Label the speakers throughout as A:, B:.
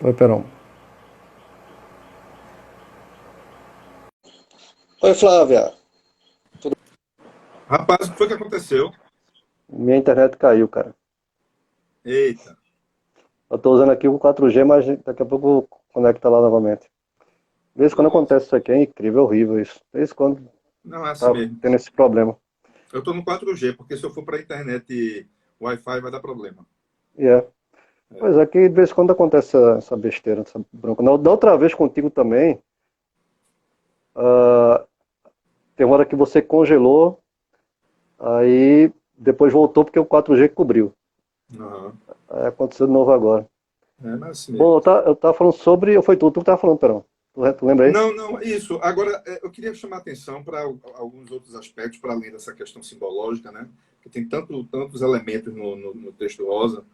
A: Oi, Perão.
B: Oi, Flávia.
C: Rapaz, o que foi que aconteceu?
A: Minha internet caiu, cara.
C: Eita,
A: Eu tô usando aqui o 4G, mas daqui a pouco conecta lá novamente. De vez em quando
C: pronto.
A: acontece isso aqui, é incrível, é horrível isso. De vez em quando
C: Não é assim
A: tá
C: mesmo.
A: tendo esse problema.
C: Eu tô no 4G, porque se eu for para a internet Wi-Fi vai dar problema.
A: E é. Pois é, que de vez em quando acontece essa besteira, essa bronca. Da outra vez contigo também, ah, tem uma hora que você congelou, aí depois voltou porque o 4G cobriu.
C: Aham.
A: Aí aconteceu de novo agora.
C: Mas é assim
A: Bom,
C: mesmo.
A: eu tava falando sobre. Ou foi tu que tava falando, Perão? Tu lembra aí?
C: Não, não, isso. Agora, eu queria chamar a atenção para alguns outros aspectos, para além dessa questão simbológica, né? Que tem tantos elementos no texto rosa.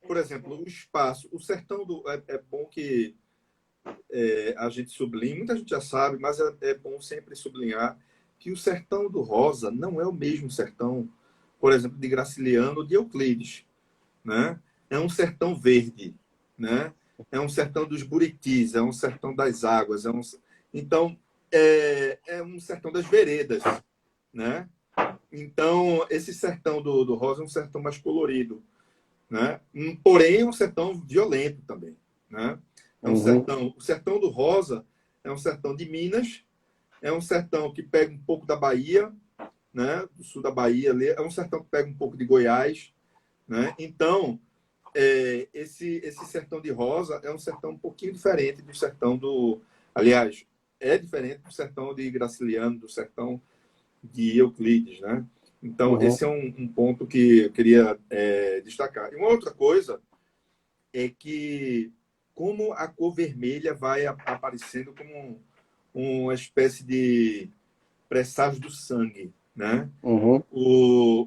C: Por exemplo, o espaço, o sertão do. É bom que a gente sublinhe, muita gente já sabe, mas é bom sempre sublinhar que o sertão do Rosa não é o mesmo sertão, por exemplo, de Graciliano ou de Euclides, né? É um sertão verde, né? É um sertão dos buritis, é um sertão das águas, então é um sertão das veredas, né? Então esse sertão do Rosa é um sertão mais colorido, né? Porém é um sertão violento também, né? É um
A: Uhum,
C: sertão, o sertão do Rosa é um sertão de Minas, é um sertão que pega um pouco da Bahia, né? Do sul da Bahia ali, é um sertão que pega um pouco de Goiás, né? Então esse sertão de Rosa é um sertão um pouquinho diferente do sertão do, aliás, é diferente do sertão de Graciliano, do sertão de Euclides, né? Então,
A: uhum.
C: esse é um ponto que eu queria destacar. E uma outra coisa é que como a cor vermelha vai aparecendo como uma espécie de presságio do sangue, né?
A: Uhum.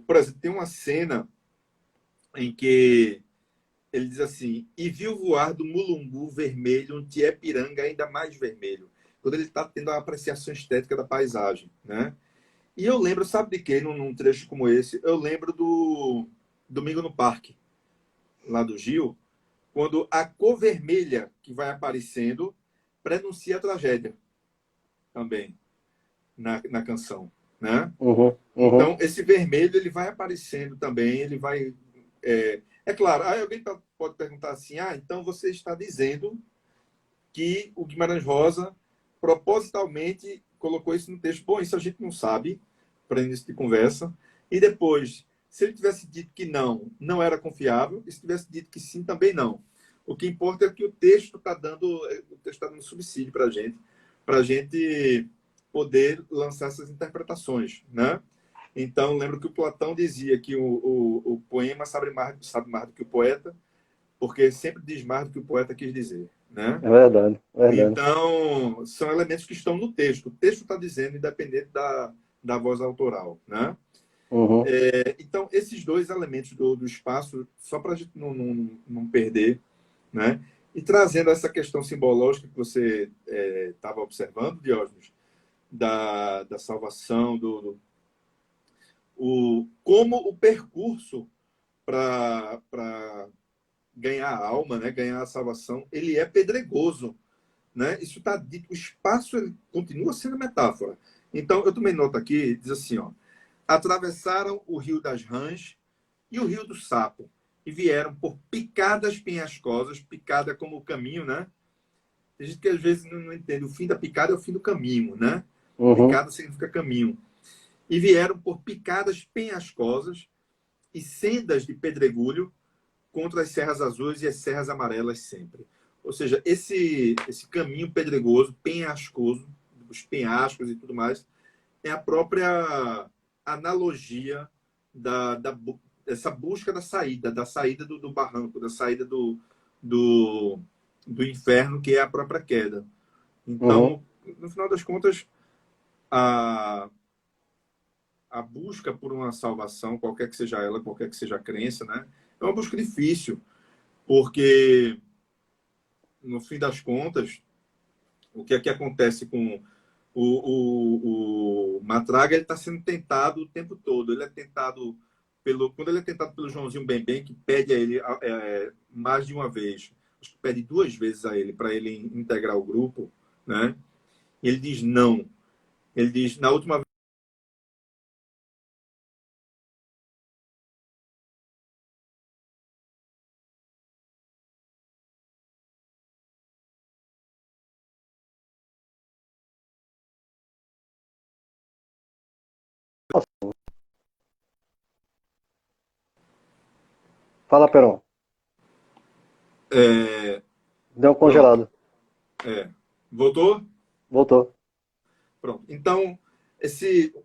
C: Por exemplo, tem uma cena em que ele diz assim: e viu voar do mulungu vermelho um tié-piranga ainda mais vermelho, quando ele está tendo a apreciação estética da paisagem, né? E eu lembro, sabe de quê? Num trecho como esse, eu lembro do Domingo no Parque, lá do Gil, quando a cor vermelha que vai aparecendo prenuncia a tragédia também na canção, né?
A: Uhum, uhum,
C: Então, esse vermelho ele vai aparecendo também, ele vai. É claro, aí alguém pode perguntar assim: ah, então você está dizendo que o Guimarães Rosa propositalmente colocou isso no texto. Bom, isso a gente não sabe, para início de conversa. E depois, se ele tivesse dito que não, não era confiável, e se tivesse dito que sim, também não. O que importa é que o texto está dando subsídio para a gente poder lançar essas interpretações, né? Então, lembro que o Platão dizia que o poema sabe mais do que o poeta, porque sempre diz mais do que o poeta quis dizer, né?
A: é verdade, é verdade.
C: Então, são elementos que estão no texto. O texto está dizendo, independente da voz autoral, né?
A: Uhum,
C: Então, esses dois elementos do espaço, só para a gente não perder, né? E trazendo essa questão simbológica que você estava observando, Diógenes, da salvação, como o percurso para ganhar a alma, né? Ganhar a salvação, ele é pedregoso, né? Isso está dito, o espaço ele continua sendo metáfora. Então, eu tomei nota aqui, diz assim, ó, atravessaram o rio das Rãs e o rio do Sapo e vieram por picadas penhascosas, picada como o caminho, né? Tem gente que às vezes não entende, o fim da picada é o fim do caminho, né?
A: uhum,
C: Picada significa caminho. E vieram por picadas penhascosas e sendas de pedregulho contra as serras azuis e as serras amarelas sempre. Ou seja, esse caminho pedregoso, penhascoso, os penhascos e tudo mais, é a própria analogia dessa busca da saída do barranco, da saída do, do inferno, que é a própria queda.
A: uhum.
C: Então, no final das contas, a, a busca por uma salvação, qualquer que seja ela, qualquer que seja a crença, né, é uma busca difícil, porque no fim das contas, o que é que acontece com o Matraga? Ele está sendo tentado o tempo todo. Ele é tentado quando ele é tentado pelo Joãozinho Bembem, que pede a ele mais de uma vez, acho que pede 2 vezes a ele para ele integrar o grupo, né? Ele diz não. Ele diz, na última
A: Fala, Peron.
C: vez,
A: Deu um
C: pronto,
A: congelado.
C: voltou?
A: Voltou.
C: Pronto. Então,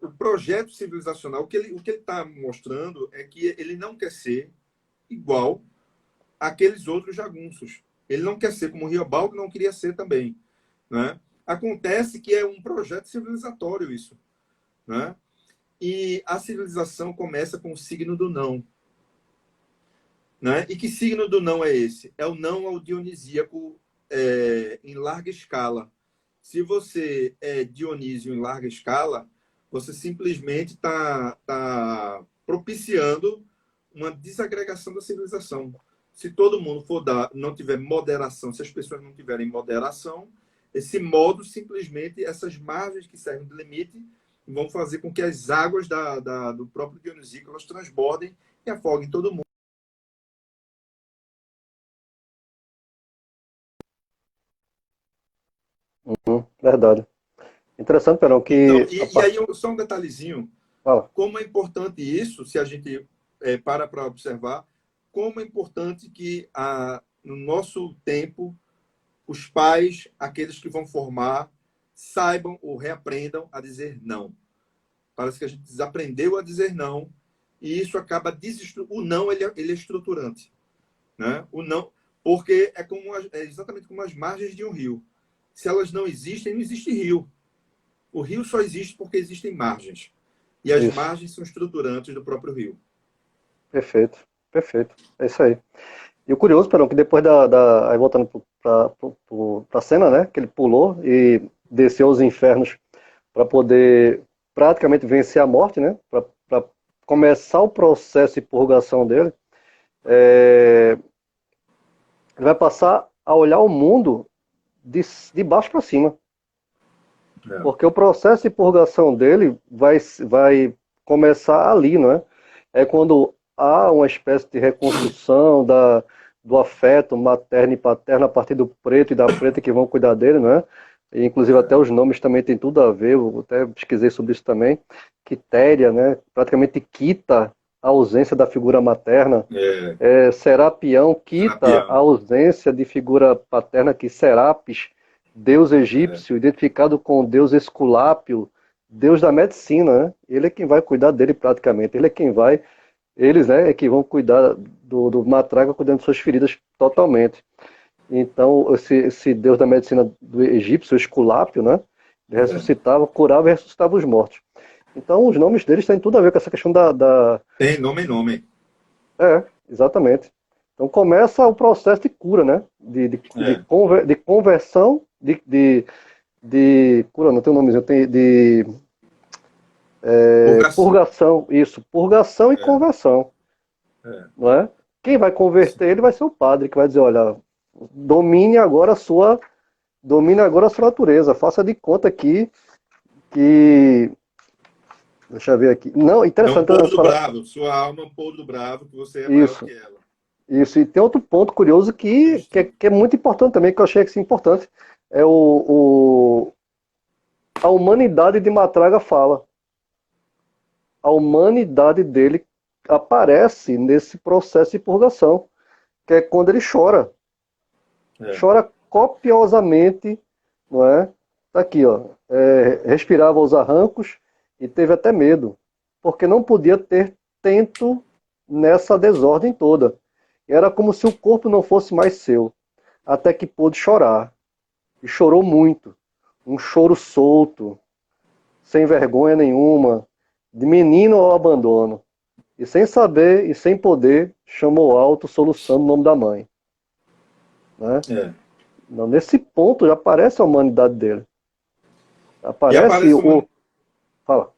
C: o projeto civilizacional, o que ele está mostrando é que ele não quer ser igual àqueles outros jagunços. Ele não quer ser como o Riobaldo não queria ser também, né? Acontece que é um projeto civilizatório isso, né? E a civilização começa com o signo do não, né? E que signo do não é esse? É o não ao dionisíaco em larga escala. Se você é Dionísio em larga escala, você simplesmente tá propiciando uma desagregação da civilização. Se todo mundo não tiver moderação, se as pessoas não tiverem moderação, esse modo simplesmente, essas margens que servem de limite, vão fazer com que as águas do próprio Dionisíaco elas transbordem e afoguem todo mundo.
A: Verdade. Interessante, Perão,
C: Então,
A: que
C: e aí só um detalhezinho,
A: Fala.
C: como é importante isso, se a gente para observar, como é importante que no nosso tempo os pais, aqueles que vão formar, saibam ou reaprendam a dizer não. Parece que a gente desaprendeu a dizer não e isso acaba o não ele é estruturante, né? O não, porque é exatamente como as margens de um rio. Se elas não existem, não existe rio. O rio só existe porque existem margens. E as
A: Isso.
C: margens são estruturantes do próprio rio.
A: Perfeito. Perfeito. É isso aí. E o curioso, Perão, que depois aí voltando pra cena, né? Que ele pulou e desceu aos infernos para poder praticamente vencer a morte, né? Para começar o processo de purgação dele. Ele vai passar a olhar o mundo de baixo para cima.
C: É.
A: Porque o processo de purgação dele vai começar ali, não é? É quando há uma espécie de reconstrução do afeto materno e paterno a partir do preto e da preta que vão cuidar dele, não é? E, inclusive até os nomes também têm tudo a ver, eu até pesquisei sobre isso também. Quitéria, né? Praticamente quita a ausência da figura materna.
C: É,
A: Serapião quita a
C: Serapião.
A: ausência de figura paterna, que Serapis, deus
C: É,
A: egípcio, identificado com o deus Esculápio, deus da medicina, né? Ele é quem vai cuidar dele praticamente, eles, né, é que vão cuidar do Matraga, cuidando de suas feridas totalmente. Então, esse deus da medicina do egípcio, Esculápio, né, ele
C: é.
A: ressuscitava, curava e ressuscitava os mortos. Então, os nomes deles têm tudo a ver com essa questão
C: Tem nome em nome.
A: exatamente. Então começa o processo de cura, né?
C: É.
A: De conversão, cura, não tem um nomezinho, tem de
C: Purgação.
A: purgação, isso, purgação e
C: É,
A: conversão,
C: é.
A: não é? Quem vai converter ele vai ser o padre, que vai dizer, olha, domine agora a sua, domine agora a sua natureza, faça de conta que, deixa eu ver aqui. Não,
C: É um
A: interessante,
C: polvo do bravo. Sua alma é um polvo do bravo, que você é maior
A: isso.
C: que ela.
A: Isso, e tem outro ponto curioso que é muito importante também, que eu achei assim, importante, é a humanidade de Matraga fala. A humanidade dele aparece nesse processo de purgação, que é quando ele chora.
C: É,
A: Chora copiosamente, não é? Tá aqui, ó. Respirava aos arrancos e teve até medo, porque não podia ter tento nessa desordem toda. Era como se o corpo não fosse mais seu, até que pôde chorar. E chorou muito. Um choro solto, sem vergonha nenhuma, de menino ao abandono. E sem saber e sem poder, chamou alto, soluçando o nome da mãe. Né?
C: é.
A: Não, nesse ponto já aparece a humanidade dele.
C: E
A: Aparece o. Fala.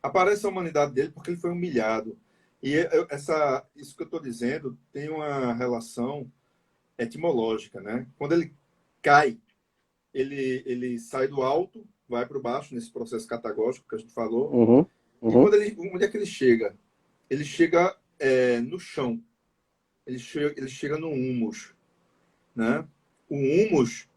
C: aparece a humanidade dele porque ele foi humilhado. E isso que eu estou dizendo tem uma relação etimológica, né? Quando ele cai, ele sai do alto, vai para o baixo, nesse processo catagógico que a gente falou.
A: Uhum,
C: E
A: uhum.
C: onde é que ele chega? Ele chega no chão. Ele chega no humus, né? O humus.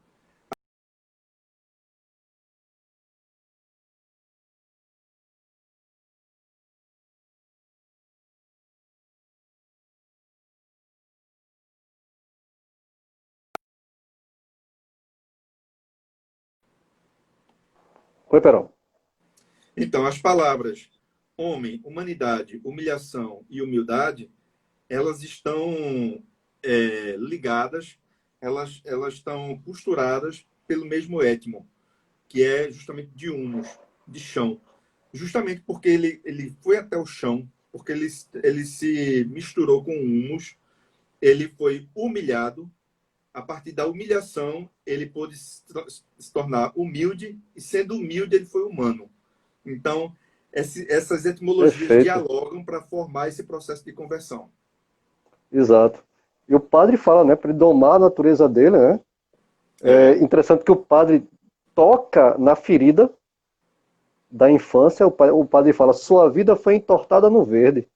A: Oi, Perão.
C: Então, as palavras homem, humanidade, humilhação e humildade, elas estão ligadas, elas estão costuradas pelo mesmo étimo, que é justamente de humus, de chão. Justamente porque ele foi até o chão, porque ele se misturou com o humus, ele foi humilhado. A partir da humilhação, ele pôde se tornar humilde, e sendo humilde, ele foi humano. Então, essas etimologias
A: Perfeito.
C: dialogam para formar esse processo de conversão.
A: Exato. E o padre fala, né, para ele domar a natureza dele, né? É
C: É,
A: interessante que o padre toca na ferida da infância, o padre fala, sua vida foi entortada no verde.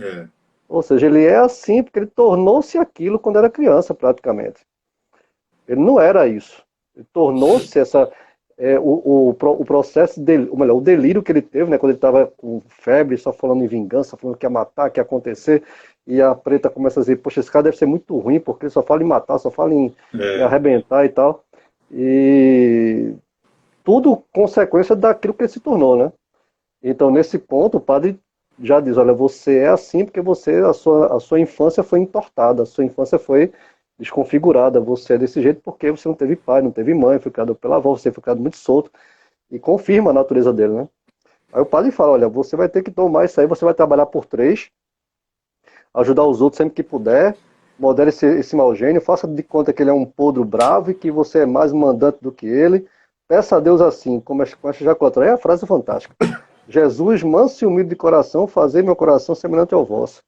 C: é,
A: Ou seja, ele é assim porque ele tornou-se aquilo quando era criança, praticamente. Ele não era isso. Ele tornou-se essa. O processo dele, ou melhor, o delírio que ele teve, né, quando ele estava com febre, só falando em vingança, falando que ia matar, que ia acontecer, e a preta começa a dizer, poxa, esse cara deve ser muito ruim, porque ele só fala em matar, só fala em
C: é.
A: arrebentar e tal. E tudo consequência daquilo que ele se tornou, né? Então, nesse ponto, o padre já diz, olha, você é assim porque a sua infância foi entortada, a sua infância foi desconfigurada, você é desse jeito porque você não teve pai, não teve mãe, foi criado pela avó, você foi criado muito solto, e confirma a natureza dele, né? Aí o padre fala, olha, você vai ter que tomar isso aí, você vai trabalhar por três, ajudar os outros sempre que puder, modere esse mau gênio, faça de conta que ele é um podre bravo e que você é mais mandante do que ele, peça a Deus assim, com essa ejaculatória, é a frase fantástica. Jesus, manso e humilde de coração, fazei meu coração semelhante ao vosso.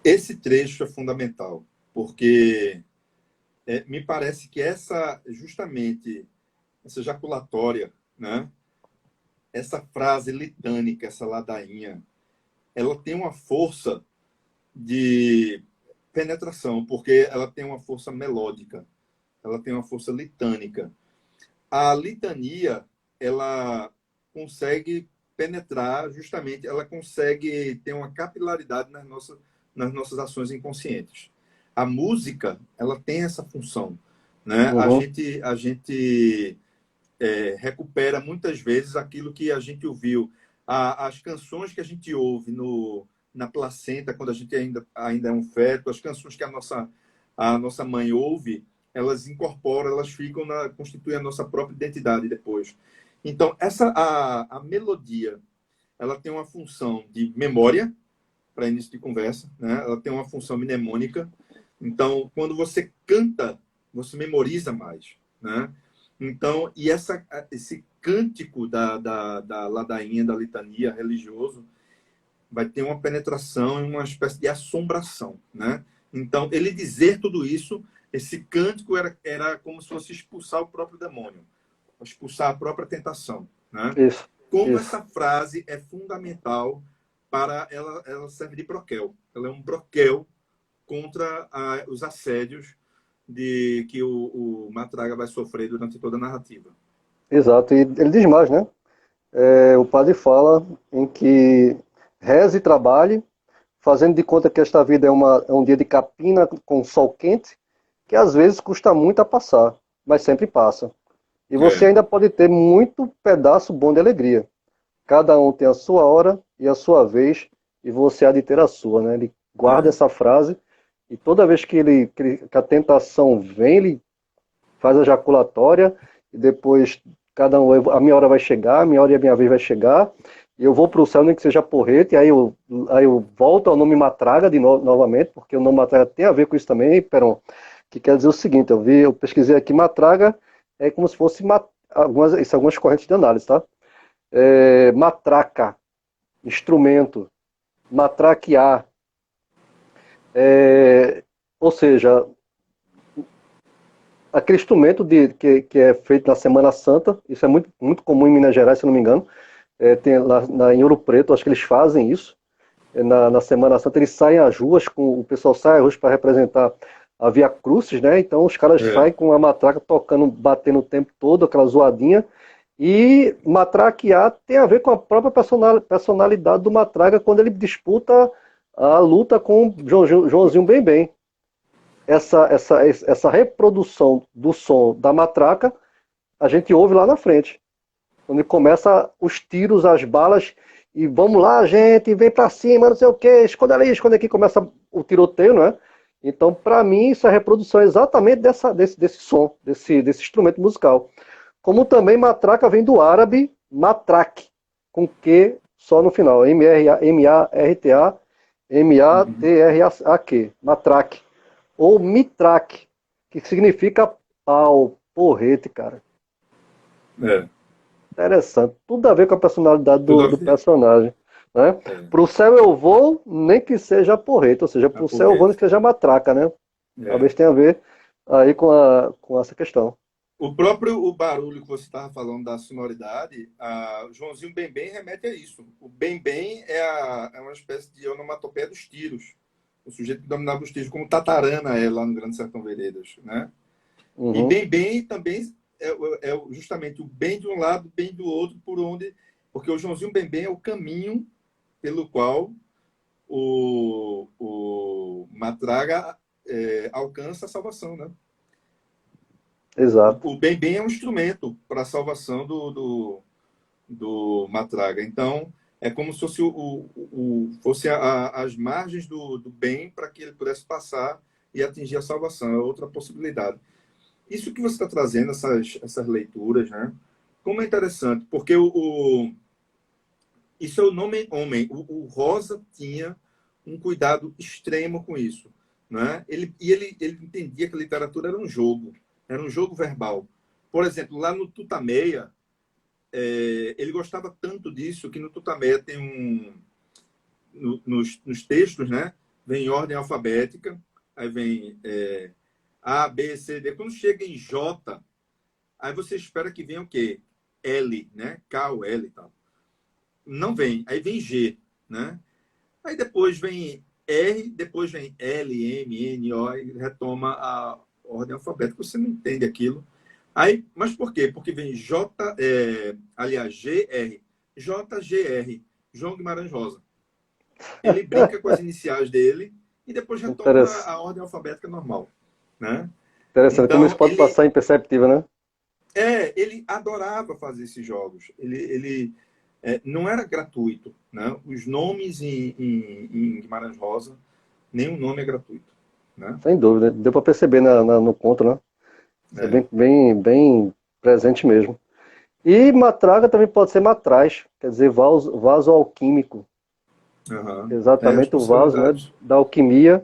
C: Esse trecho é fundamental, porque me parece que justamente, essa ejaculatória, né? Essa frase litânica, essa ladainha, ela tem uma força de penetração, porque ela tem uma força melódica, ela tem uma força litânica. A litania, ela consegue penetrar, justamente, ela consegue ter uma capilaridade nas nossas ações inconscientes. A música, ela tem essa função, né? A
A: Uhum.
C: gente, a gente recupera muitas vezes aquilo que a gente ouviu. As canções que a gente ouve na placenta, quando a gente ainda é um feto, as canções que a nossa mãe ouve, elas incorporam, elas constituem a nossa própria identidade depois. Então, a melodia, ela tem uma função de memória, para início de conversa, né? Ela tem uma função mnemônica. Então, quando você canta, você memoriza mais, né? Então, esse cântico da ladainha, da litania religioso, vai ter uma penetração e uma espécie de assombração, né? Então, ele dizer tudo isso, esse cântico era como se fosse expulsar o próprio demônio, expulsar a própria tentação, né?
A: Isso,
C: Como
A: isso.
C: essa frase é fundamental para ela serve de broquel. Ela é um broquel contra os assédios que o Matraga vai sofrer durante toda a narrativa.
A: Exato. E ele diz mais, né? O padre fala em que reze e trabalhe, fazendo de conta que esta vida é um dia de capina com sol quente, que às vezes custa muito a passar, mas sempre passa. E você
C: É,
A: ainda pode ter muito pedaço bom de alegria. Cada um tem a sua hora e a sua vez, e você há de ter a sua, né? Ele guarda
C: é,
A: essa frase, e toda vez que a tentação vem, ele faz a ejaculatória, e depois a minha hora vai chegar, a minha hora e a minha vez vai chegar, e eu vou para o céu, nem que seja porrete, aí eu volto ao nome Matraga novamente, porque o nome Matraga tem a ver com isso também, Peron, que quer dizer o seguinte, eu pesquisei aqui, Matraga é como se fosse algumas correntes de análise, tá? Matraca, instrumento. matraquear, ou seja, aquele instrumento que é feito na Semana Santa, isso é muito, muito comum em Minas Gerais, se não me engano, tem lá em Ouro Preto, acho que eles fazem isso. Na Semana Santa eles saem às ruas, o pessoal sai às ruas para representar a Via Crucis, né? Então os caras
C: É,
A: saem com a matraca tocando, batendo o tempo todo, aquela zoadinha. E matraquear tem a ver com a própria personalidade do matraca quando ele disputa a luta com o Joãozinho Bem. Essa reprodução do som da matraca a gente ouve lá na frente. Quando ele começa os tiros, as balas, e vamos lá, gente, vem pra cima, não sei o que, esconde ali, esconde aqui, começa o tiroteio, não é? Então, para mim, isso é a reprodução exatamente desse som, desse instrumento musical. Como também matraca vem do árabe matraque, com Q só no final, M-A-R-T-A,
C: uhum,
A: M-A-T-R-A-Q, matraque. Ou mitraque, que significa pau, porrete, cara.
C: é,
A: Interessante. Tudo a ver com a personalidade
C: tudo a
A: do
C: ver.
A: personagem. Né?
C: É,
A: Pro céu eu vou, nem que seja porrete, ou seja,
C: a
A: pro céu eu vou, nem
C: porrete.
A: que seja matraca, né?
C: É.
A: Talvez tenha a ver aí com essa questão.
C: O barulho que você estava falando da sonoridade, o Joãozinho Bem remete a isso. O Bem é uma espécie de onomatopeia dos tiros. O sujeito que dominava os tiros, como Tatarana é lá no Grande Sertão Veredas, né? E
A: Uhum,
C: também justamente o bem de um lado, bem do outro, por onde... Porque o Joãozinho Bem é o caminho pelo qual o Matraga alcança a salvação, né?
A: exato.
C: O Bem é um instrumento para a salvação do Matraga. Então, é como se fosse, fosse as margens do bem para que ele pudesse passar e atingir a salvação. É outra possibilidade. Isso que você está trazendo, essas leituras, né? Como é interessante, porque isso é o nome homem. O Rosa tinha um cuidado extremo com isso. Né? Ele entendia que a literatura era um jogo verbal. Por exemplo, lá no Tutameia, ele gostava tanto disso que no Tutameia tem nos textos, né? Vem em ordem alfabética, aí vem A, B, C, D. Quando chega em J, aí você espera que venha o quê? L, né? K ou L e tal. Não vem. Aí vem G, né? Aí depois vem R, depois vem L, M, N, O, e retoma a ordem alfabética. Você não entende aquilo. Aí, mas por quê? Porque vem aliás, GR, JGR, João Guimarães Rosa. Ele brinca com as iniciais dele e depois retoma
A: Interessante.
C: a ordem alfabética normal, né?
A: Interessante. Como isso
C: Então,
A: pode passar imperceptível, né?
C: ele adorava fazer esses jogos. Não era gratuito, né? Os nomes em Guimarães Rosa, nenhum nome é gratuito, né?
A: Sem dúvida. Deu para perceber no conto, né? Isso é
C: É.
A: bem presente mesmo. E matraga também pode ser matraz, quer dizer, vaso alquímico.
C: Uhum. As
A: Exatamente o vaso, né,
C: possibilidades.
A: da alquimia,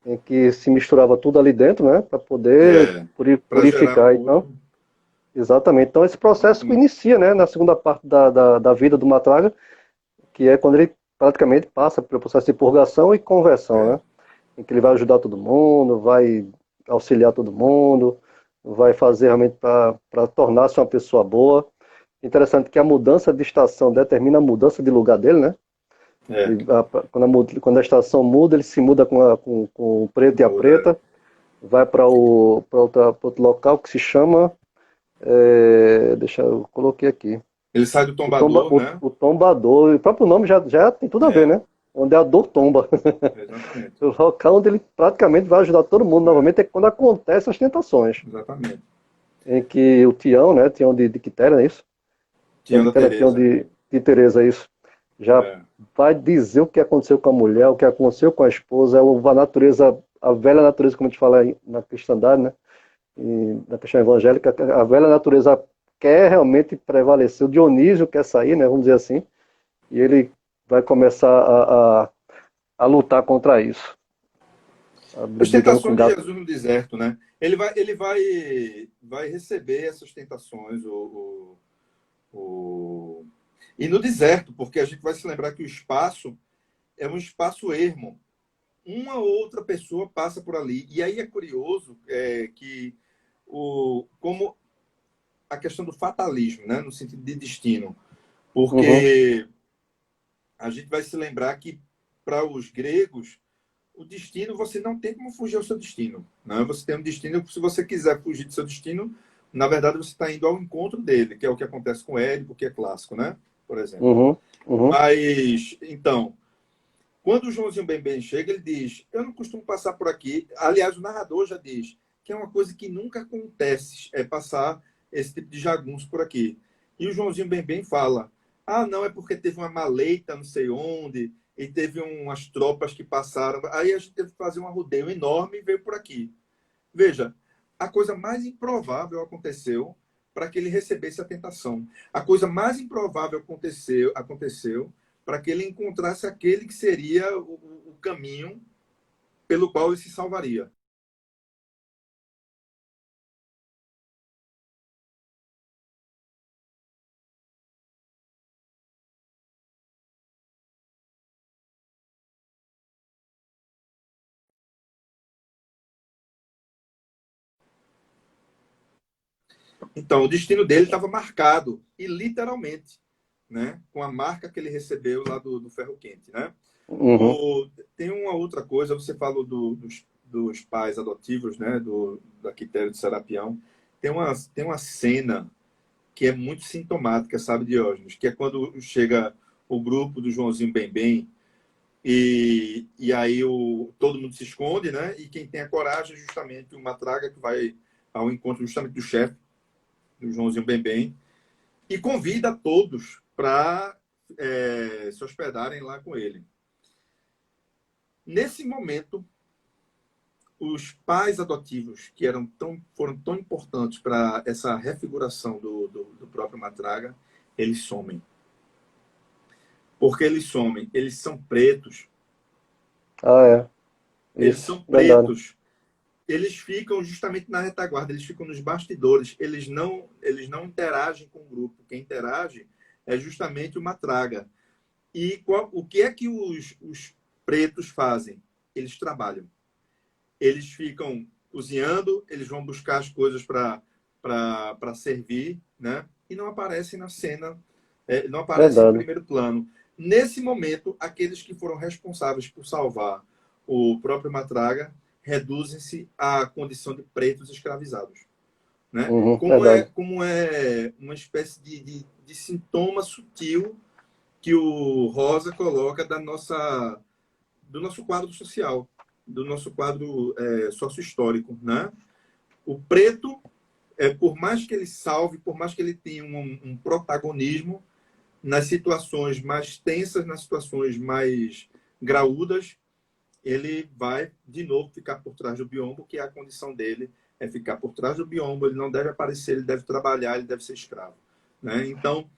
A: em que se misturava tudo ali dentro, né, para poder
C: Para gerar
A: purificar.
C: o
A: Então,
C: outro.
A: exatamente. Então, esse processo inicia, né, na segunda parte da vida do matraga, que é quando ele praticamente passa pelo processo de purgação e conversão,
C: É,
A: né, em que ele vai ajudar todo mundo, vai auxiliar todo mundo, vai fazer realmente para tornar-se uma pessoa boa. Interessante que a mudança de estação determina a mudança de lugar dele, né?
C: é,
A: Quando a estação muda, ele se muda com o preto e a
C: muda.
A: preta, vai para outro local que se chama. Deixa eu coloquei aqui.
C: Ele sai do tombador, né?
A: O tombador, o próprio nome já tem tudo a ver,
C: É,
A: né? Onde a dor tomba.
C: exatamente.
A: O local onde ele praticamente vai ajudar todo mundo
C: É,
A: novamente é quando acontecem as tentações.
C: exatamente.
A: Em que o Tião, né? Tião de Quitéria, não é isso? Tião
C: Tinha
A: de
C: da
A: Quitéria, Tião
C: Teresa.
A: de Teresa, é isso. Já
C: É,
A: vai dizer o que aconteceu com a mulher, o que aconteceu com a esposa, a natureza, a velha natureza, como a gente fala aí na cristandade, né? E na questão evangélica, a velha natureza quer realmente prevalecer. O Dionísio quer sair, né? Vamos dizer assim, e ele vai começar a lutar contra isso,
C: as
A: brigando com o
C: tentações de
A: gato.
C: Jesus no deserto, né? Vai receber essas tentações, e no deserto, porque a gente vai se lembrar que o espaço é um espaço ermo. Uma ou outra pessoa passa por ali. E aí é curioso que como a questão do fatalismo, né, no sentido de destino,
A: Uhum.
C: porque a gente vai se lembrar que para os gregos o destino, você não tem como fugir ao seu destino. Né? Você tem um destino, se você quiser fugir do seu destino, na verdade você está indo ao encontro dele, que é o que acontece com Édipo, que é clássico, né? Por exemplo.
A: Uhum. Uhum.
C: Mas, então, quando o Joãozinho Bem chega, ele diz, eu não costumo passar por aqui. Aliás, o narrador já diz que é uma coisa que nunca acontece, é passar esse tipo de jagunço por aqui. E o Joãozinho Bem fala, ah, não, é porque teve uma maleita não sei onde, e teve umas tropas que passaram. Aí a gente teve que fazer um arrodeio enorme e veio por aqui. Veja, a coisa mais improvável aconteceu para que ele recebesse a tentação. A coisa mais improvável aconteceu para que ele encontrasse aquele que seria o caminho pelo qual ele se salvaria. Então, o destino dele estava marcado, e literalmente, né, com a marca que ele recebeu lá do Ferro Quente. Né?
A: Uhum.
C: Tem uma outra coisa, você falou dos pais adotivos, né, da Quitéria de Serapião. Tem uma cena que é muito sintomática, sabe, Diógenes? Que é quando chega o grupo do Joãozinho e aí todo mundo se esconde, né? E quem tem a coragem é justamente o Matraga, que vai ao encontro justamente do chefe, do Joãozinho e convida todos para se hospedarem lá com ele. Nesse momento, os pais adotivos, que foram tão importantes para essa refiguração do próprio Matraga, eles somem. Porque eles somem. Eles são pretos.
A: Ah, é.
C: Eles
A: Isso,
C: são
A: verdade.
C: pretos. Eles ficam justamente na retaguarda, eles ficam nos bastidores. Eles não interagem com o grupo. Quem interage é justamente o Matraga. E o que é que os pretos fazem? Eles trabalham. Eles ficam cozinhando, eles vão buscar as coisas para servir, né? E não aparecem na cena, não aparecem em
A: Verdade.
C: primeiro plano. Nesse momento, aqueles que foram responsáveis por salvar o próprio Matraga reduzem-se à condição de pretos escravizados. Né?
A: Uhum.
C: Como é,
A: Verdade.
C: como é uma espécie de sintoma sutil que o Rosa coloca do nosso quadro social, do nosso quadro sócio-histórico. Né? O preto, por mais que ele salve, por mais que ele tenha um protagonismo nas situações mais tensas, nas situações mais graúdas, ele vai, de novo, ficar por trás do biombo, que é a condição dele, é ficar por trás do biombo, ele não deve aparecer, ele deve trabalhar, ele deve ser escravo. Né? Então,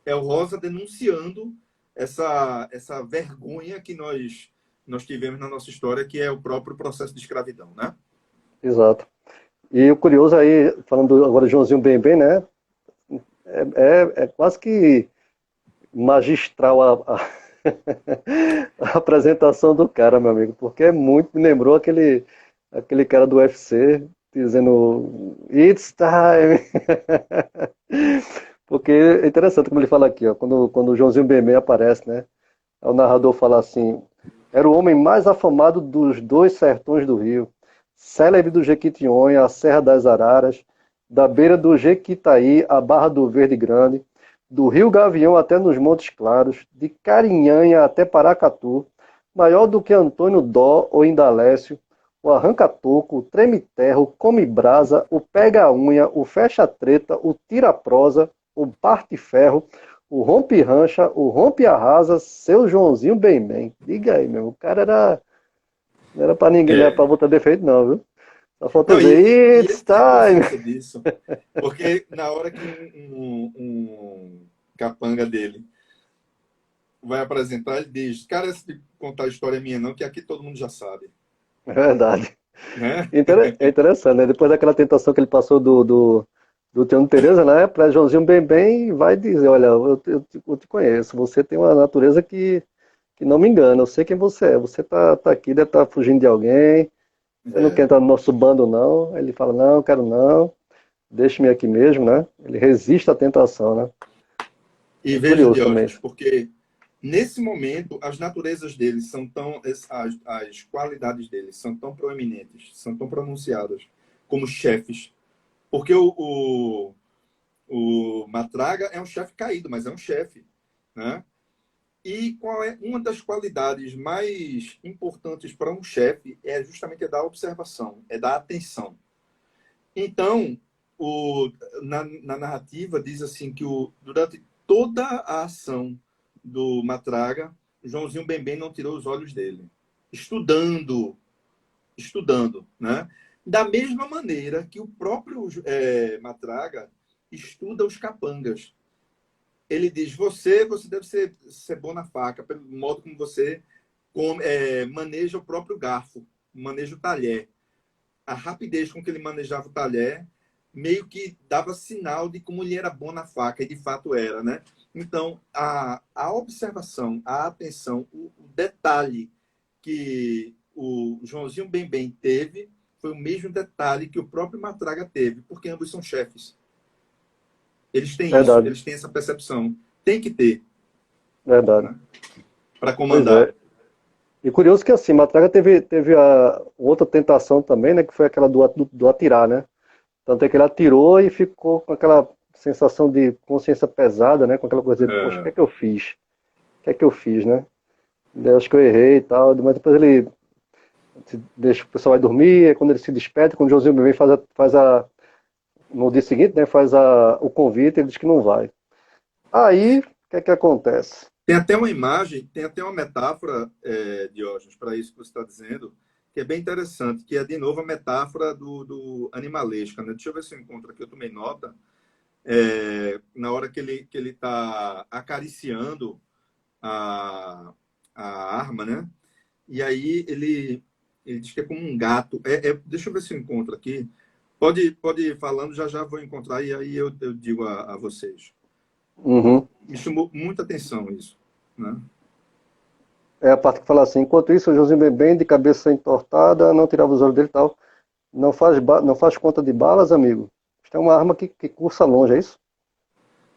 C: é o Rosa denunciando essa vergonha que nós tivemos na nossa história, que é o próprio processo de escravidão. Né?
A: Exato. E o curioso aí, falando agora de Joãozinho né? É quase que magistral a apresentação do cara, meu amigo, porque me lembrou aquele cara do UFC dizendo It's time. Porque é interessante como ele fala aqui, ó, quando o Joãozinho Bembe aparece, né? O narrador fala assim: era o homem mais afamado dos dois sertões do Rio, célebre do Jequitinhonha, a Serra das Araras, da beira do Jequitaí, a Barra do Verde Grande, do Rio Gavião até nos Montes Claros, de Carinhanha até Paracatu, maior do que Antônio Dó ou Indalécio, o arranca-toco, o treme-terra, o come-brasa, o pega-unha, o fecha-treta, o tira-prosa, o parte-ferro, o rompe-rancha, o rompe-arrasa, seu Joãozinho bem. Diga aí, meu. O cara não era pra ninguém, não era pra
C: É.
A: botar defeito, não, viu? Só falta
C: Não,
A: dizer,
C: e
A: It's
C: ele tinha
A: time!
C: consciência disso, porque na hora que um capanga dele vai apresentar, ele diz, cara, esse de contar a história é minha não, que aqui todo mundo já sabe.
A: É verdade.
C: Né?
A: É interessante, né? Depois daquela tentação que ele passou do Teano Tereza, né? Pra Joãozinho vai dizer, olha, eu te conheço, você tem uma natureza que que não me engana, eu sei quem você é. Você tá aqui, deve estar fugindo de alguém, você não quer
C: É.
A: entrar no nosso bando, não. Aí ele fala, não, quero não, deixe-me aqui mesmo, né? Ele resiste à tentação, né?
C: E
A: É
C: veja,
A: curioso também.
C: Diógenes, porque nesse momento as naturezas deles são tão, as qualidades deles são tão proeminentes, são tão pronunciadas como chefes, porque o Matraga é um chefe caído, mas é um chefe, né? E qual é uma das qualidades mais importantes para um chefe é justamente a da observação, é da atenção. Então, na narrativa diz assim que durante toda a ação do Matraga, Joãozinho Bembem não tirou os olhos dele, estudando, estudando, né? Da mesma maneira que o próprio Matraga estuda os capangas. Ele diz: você deve ser bom na faca, pelo modo como você maneja o próprio garfo, maneja o talher. A rapidez com que ele manejava o talher meio que dava sinal de como ele era bom na faca, e de fato era, né? Então, a observação, a atenção, o detalhe que o Joãozinho Bembem teve foi o mesmo detalhe que o próprio Matraga teve, porque ambos são chefes. Eles têm isso,
A: Verdade,
C: eles têm essa percepção. Tem que ter,
A: verdade.
C: né? Para
A: Pois
C: comandar.
A: é. E curioso que assim, Matraga teve a outra tentação também, né? Que foi aquela do atirar, né? Tanto é que ele atirou e ficou com aquela sensação de consciência pesada, né? Com aquela coisa de, poxa, o que é
C: É,
A: que eu fiz? O que é que eu fiz, né? Eu acho que eu errei e tal, mas depois ele deixa o pessoal vai dormir, é quando ele se despede, quando o Josinho vem no dia seguinte, né? O convite, ele diz que não vai. Aí, o que é que acontece?
C: tem até uma imagem, tem até uma metáfora, Diógenes, para isso que você está dizendo, que é bem interessante, que é, de novo, a metáfora do animalesca. Né? Deixa eu ver se eu encontro aqui, eu tomei nota. Na hora que ele está acariciando a, a arma, né? E aí ele diz que é como um gato. Deixa eu ver se eu encontro aqui. Pode ir falando, já já vou encontrar, e aí eu digo a vocês.
A: Uhum.
C: Me chamou muita atenção isso, né?
A: É a parte que fala assim, enquanto isso, o Josinho Bembem, de cabeça entortada, não tirava os olhos dele e tal. Não faz conta de balas, amigo. Isto é uma arma que cursa longe, é isso?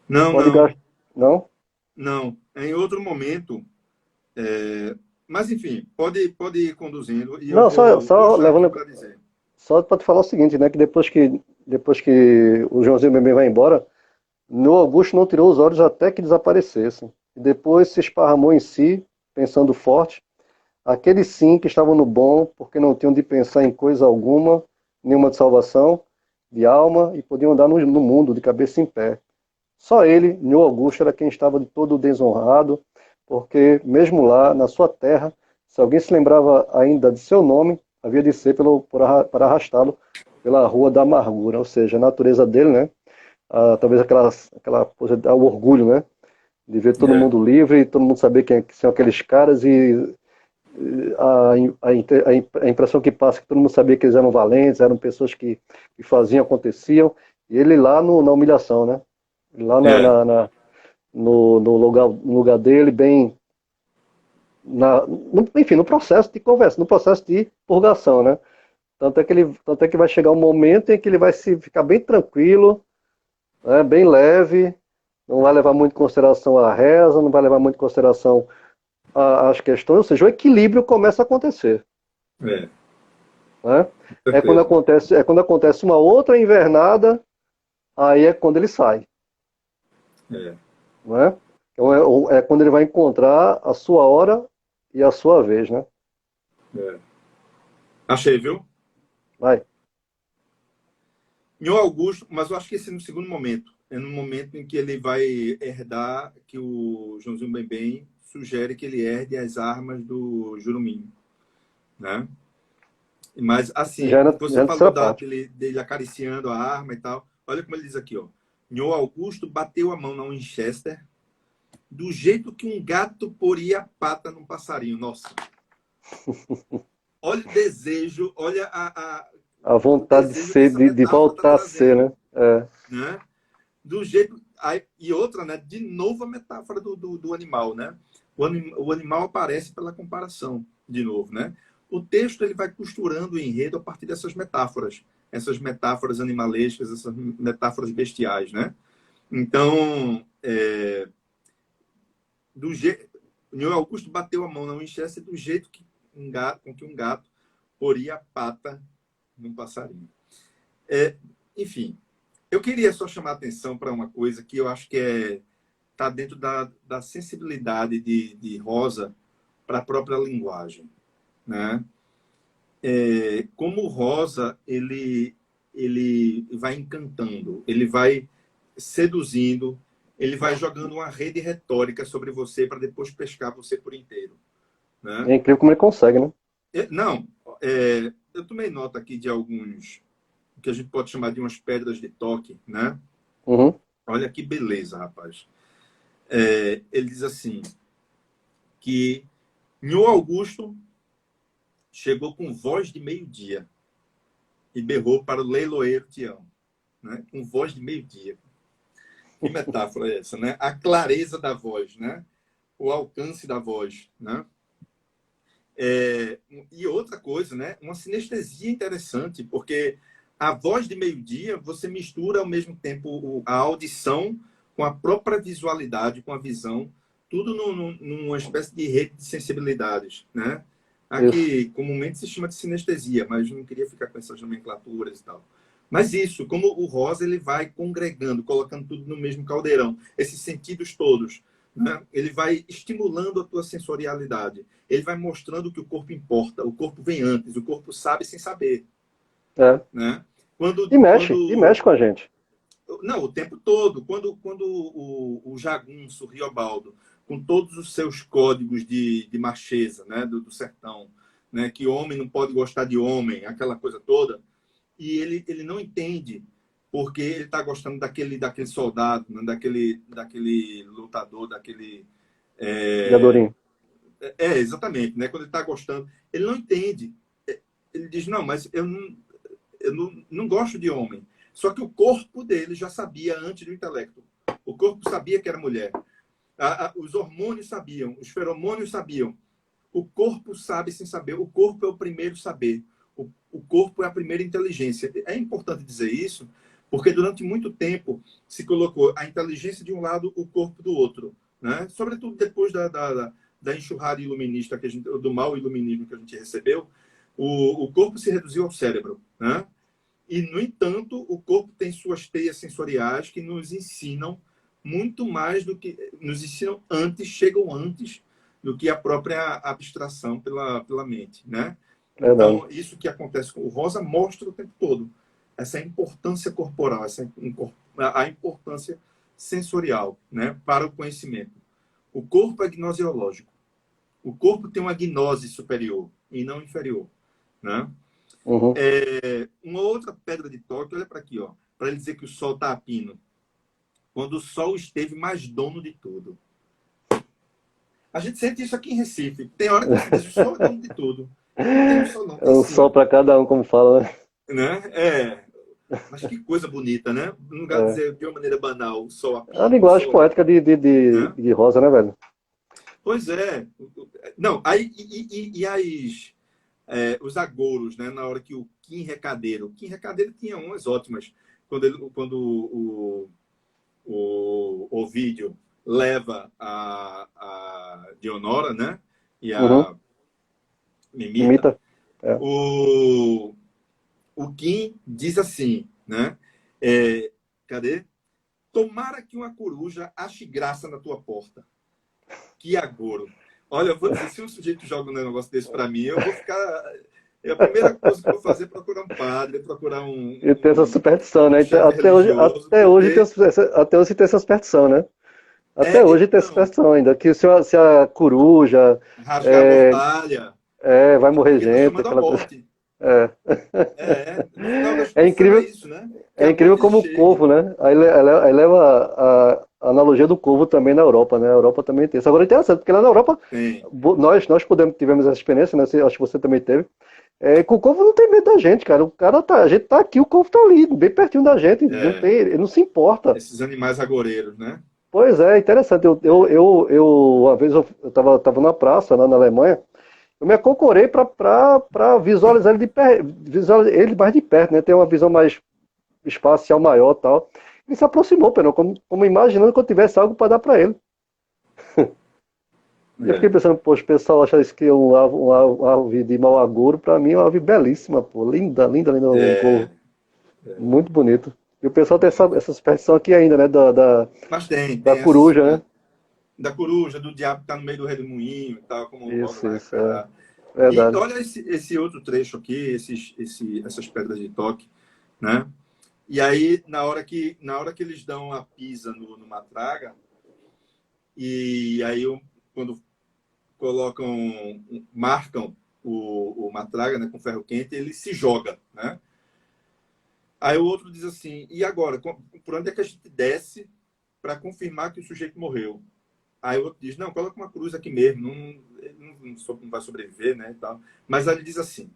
C: Não,
A: Pode
C: não,
A: gastar. Não?
C: não. É em outro momento. Mas, enfim, pode ir conduzindo e eu
A: Não,
C: vou
A: só
C: puxar aqui
A: levando.
C: para dizer.
A: Só para te falar o seguinte, né? Que depois que o Joãozinho Bembem vai embora, no Augusto não tirou os olhos até que desaparecesse. E depois se esparramou em si, pensando forte. Aqueles sim que estavam no bom, porque não tinham de pensar em coisa alguma, nenhuma de salvação, de alma, e podiam andar no mundo de cabeça em pé. Só ele, Nho Augusto, era quem estava de todo desonrado, porque mesmo lá, na sua terra, se alguém se lembrava ainda de seu nome, havia de ser para arrastá-lo pela rua da amargura, ou seja, a natureza dele, né? Talvez aquela coisa, o orgulho, né? De ver todo
C: É,
A: mundo livre, todo mundo saber que são aqueles caras e a impressão que passa é que todo mundo sabia que eles eram valentes, eram pessoas que faziam, aconteciam, e ele lá na humilhação, né? Lá
C: é,
A: no lugar dele, bem. Enfim, no processo de conversa, no processo de purgação, né? Tanto é que vai chegar um momento em que ele vai ficar bem tranquilo, né, bem leve, não vai levar muito em consideração a reza, não vai levar muito em consideração as questões, ou seja, o equilíbrio começa a acontecer.
C: é,
A: Né?
C: com certeza.
A: É quando acontece uma outra invernada, aí é quando ele sai.
C: É,
A: Né? Então é quando ele vai encontrar a sua hora e a sua vez, né?
C: é. Achei, viu?
A: Vai.
C: Em Augusto, mas eu acho que esse é no segundo momento. É no momento em que ele vai herdar, que o Joãozinho Bembem sugere que ele herde as armas do Jurumim, né? Mas, assim,
A: Já
C: você
A: é na
C: falou
A: terceira parte.
C: dele acariciando a arma e tal. Olha como ele diz aqui, ó. Nho Augusto bateu a mão na Winchester do jeito que um gato poria a pata num passarinho. Nossa, olha o desejo, olha
A: A
C: o
A: vontade de
C: desejo que
A: ser,
C: essa
A: de
C: metáfora está
A: voltar a ser,
C: trazendo,
A: né? É,
C: né? Do jeito... E outra, né? De novo a metáfora do animal, né? O animal aparece pela comparação, de novo, né? O texto ele vai costurando o enredo a partir dessas metáforas animalescas, essas metáforas bestiais, né? Então, do jeito, o Neil Augusto bateu a mão na Winchester do jeito que com que um gato poria a pata num passarinho. Enfim, eu queria só chamar a atenção para uma coisa que eu acho que está dentro da sensibilidade de Rosa para a própria linguagem, né? Como o Rosa ele vai encantando, ele vai seduzindo, ele vai jogando uma rede retórica sobre você para depois pescar você por inteiro, né?
A: É incrível como ele consegue, né?
C: Não, eu tomei nota aqui de alguns que a gente pode chamar de umas pedras de toque, né?
A: Uhum.
C: Olha que beleza, rapaz. Ele diz assim, que Nho Augusto chegou com voz de meio-dia e berrou para o leiloeiro Tião, né? Com voz de meio-dia. Que metáfora é essa, né? A clareza da voz, né? O alcance da voz, né? E outra coisa, né? Uma sinestesia interessante, porque a voz de meio-dia, você mistura ao mesmo tempo a audição com a própria visualidade, com a visão, tudo numa espécie de rede de sensibilidades, né?
A: Isso.
C: Aqui, comumente se chama de sinestesia, mas não queria ficar com essas nomenclaturas e tal. Mas isso, como o Rosa, ele vai congregando, colocando tudo no mesmo caldeirão, esses sentidos todos, né? Ele vai estimulando a tua sensorialidade, ele vai mostrando que o corpo importa, o corpo vem antes, o corpo sabe sem saber,
A: É.
C: né?
A: E mexe com a gente.
C: Não, o tempo todo. Quando o jagunço, o Riobaldo, com todos os seus códigos de macheza, né, do sertão, né, que homem não pode gostar de homem, aquela coisa toda, e ele não entende porque ele está gostando daquele soldado, né, daquele lutador, daquele...
A: Gadorinho.
C: Exatamente, né? Quando ele está gostando, ele não entende. Ele diz, não, mas eu não gosto de homem. Só que o corpo dele já sabia antes do intelecto. O corpo sabia que era mulher. Os hormônios sabiam, os feromônios sabiam. O corpo sabe sem saber. O corpo é o primeiro saber. O corpo é a primeira inteligência. É importante dizer isso, porque durante muito tempo se colocou a inteligência de um lado, o corpo do outro, né? Sobretudo depois da enxurrada iluminista, do mal iluminismo que a gente recebeu, o corpo se reduziu ao cérebro, né? E, no entanto, o corpo tem suas teias sensoriais que nos ensinam muito mais do que... Nos ensinam chegam antes do que a própria abstração pela mente, né?
A: Verdade.
C: Então, isso que acontece com o Rosa mostra o tempo todo essa importância corporal, a importância sensorial, né, para o conhecimento. O corpo é gnosiológico. O corpo tem uma gnose superior e não inferior, né?
A: Uhum.
C: Uma outra pedra de toque, olha para aqui, ó, para ele dizer que o sol está a pino. Quando o sol esteve mais dono de tudo. A gente sente isso aqui em Recife. Tem hora que você diz, o sol é dono de tudo. Não tem o sol, não,
A: É
C: tem
A: um
C: sim.
A: sol para cada um, como fala, né?
C: Né? Mas que coisa bonita, né? No lugar de dizer de uma maneira banal, o sol a
A: É a
C: pino, o
A: linguagem
C: sol,
A: poética
C: né?
A: de Rosa, né, velho?
C: Pois é. Não, aí, os agouros, né? Na hora que o Kim Recadeiro tinha umas ótimas. Quando o Ovídio leva a Dionora, né? E
A: Uhum.
C: a Mimita,
A: Imita. É.
C: o Kim diz assim, né? Cadê? Tomara que uma coruja ache graça na tua porta. Que agouro. Olha, eu vou dizer, se um sujeito joga um negócio desse para mim, eu vou ficar... A primeira coisa que eu vou fazer é procurar um padre, procurar
A: E tem essa superstição,
C: um
A: né? Então,
C: chefe religioso, porque...
A: até hoje tem essa superstição, né? Até hoje tem essa
C: Então,
A: superstição ainda, que se a coruja
C: rasgar a mortalha,
A: vai
C: é
A: morrer
C: porque está
A: gente,
C: chamando a
A: aquela coisa.
C: morte.
A: É,
C: No final das
A: é
C: contas será
A: incrível,
C: isso, né? Que
A: é
C: a
A: incrível
C: morte
A: como o
C: chegue.
A: corvo, né? Aí leva a analogia do corvo também na Europa, né? A Europa também tem isso. Agora é interessante, porque lá na Europa
C: Tem.
A: nós tivemos essa experiência, né? Acho que você também teve. Que o corvo não tem medo da gente, cara. A gente tá aqui, o corvo tá ali, bem pertinho da gente. Não tem,
C: É,
A: ele não se importa.
C: esses animais agoreiros, né?
A: Pois é, interessante. Uma vez eu tava na praça, lá na Alemanha, eu me acocorei para visualizar ele visualizar ele mais de perto, né? Ter uma visão mais espacial maior e tal. Ele se aproximou, Pedro, como imaginando que eu tivesse algo para dar para ele. E eu fiquei
C: É,
A: pensando, poxa, o pessoal acha isso que é uma ave de mau agouro, para mim é uma ave belíssima, pô. Linda, linda, linda, um
C: é,
A: corvo. Muito bonito. E o pessoal tem essa superstição aqui ainda, né?
C: mas tem,
A: Da
C: tem essa
A: coruja, né?
C: da coruja, do diabo que tá no meio do redemoinho e tal, como o Rosa vai
A: Isso, é
C: recuperar. E
A: verdade.
C: olha esse outro trecho aqui, essas pedras de toque, né? E aí, na hora que eles dão a pisa no Matraga, e aí quando colocam, marcam o Matraga, né, com ferro quente, ele se joga, né? Aí o outro diz assim, e agora, por onde é que a gente desce para confirmar que o sujeito morreu? Aí o outro diz, não, coloca uma cruz aqui mesmo, não vai sobreviver, né, e tal. Mas aí ele diz assim,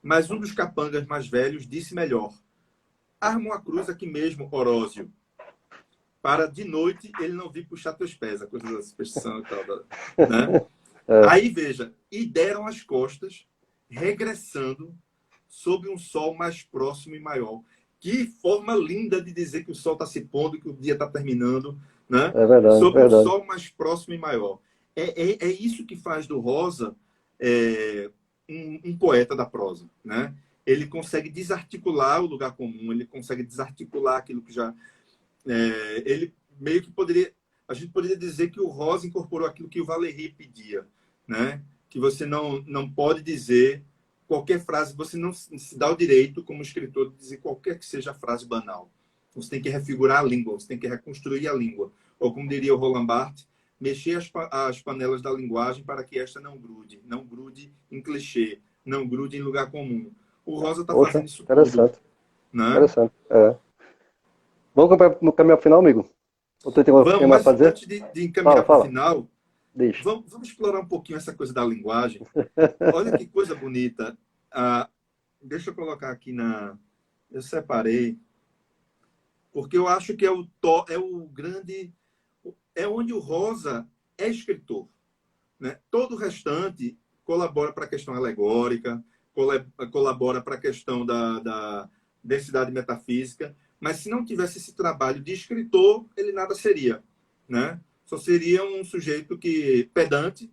C: mas um dos capangas mais velhos disse melhor, arma uma cruz aqui mesmo, Orósio, para de noite ele não vir puxar teus pés, a coisa da superstição e tal, né?
A: É,
C: Aí, veja, e deram as costas, regressando sob um sol mais próximo e maior. Que forma linda de dizer que o sol está se pondo, que o dia está terminando, né?
A: é verdade,
C: Sob um
A: verdade.
C: sol mais próximo e maior. É isso que faz do Rosa é, um poeta da prosa, né? Ele consegue desarticular o lugar comum, ele consegue desarticular aquilo que já... ele meio que poderia... A gente poderia dizer que o Rosa incorporou aquilo que o Valéry pedia, né? Que você não pode dizer qualquer frase, você não se dá o direito, como escritor, de dizer qualquer que seja a frase banal. Você tem que refigurar a língua, você tem que reconstruir a língua. Ou, como diria o Roland Barthes, mexer as panelas da linguagem para que esta não grude em clichê, não grude em lugar comum. O Rosa está
A: Poxa,
C: fazendo isso tudo,
A: interessante,
C: né?
A: interessante. É. Vamos no caminho final, amigo? Ou tem
C: Vamos,
A: mais para
C: mas
A: dizer?
C: antes de encaminhar
A: Fala,
C: para o
A: fala.
C: final,
A: Diz.
C: vamos explorar um pouquinho essa coisa da linguagem. Olha que coisa bonita. Deixa eu colocar aqui na. Eu separei, porque eu acho que é o grande. É onde o Rosa é escritor. Né? Todo o restante colabora para a questão alegórica, colabora para a questão da densidade metafísica, mas se não tivesse esse trabalho de escritor, ele nada seria. Né? Só seria um sujeito pedante,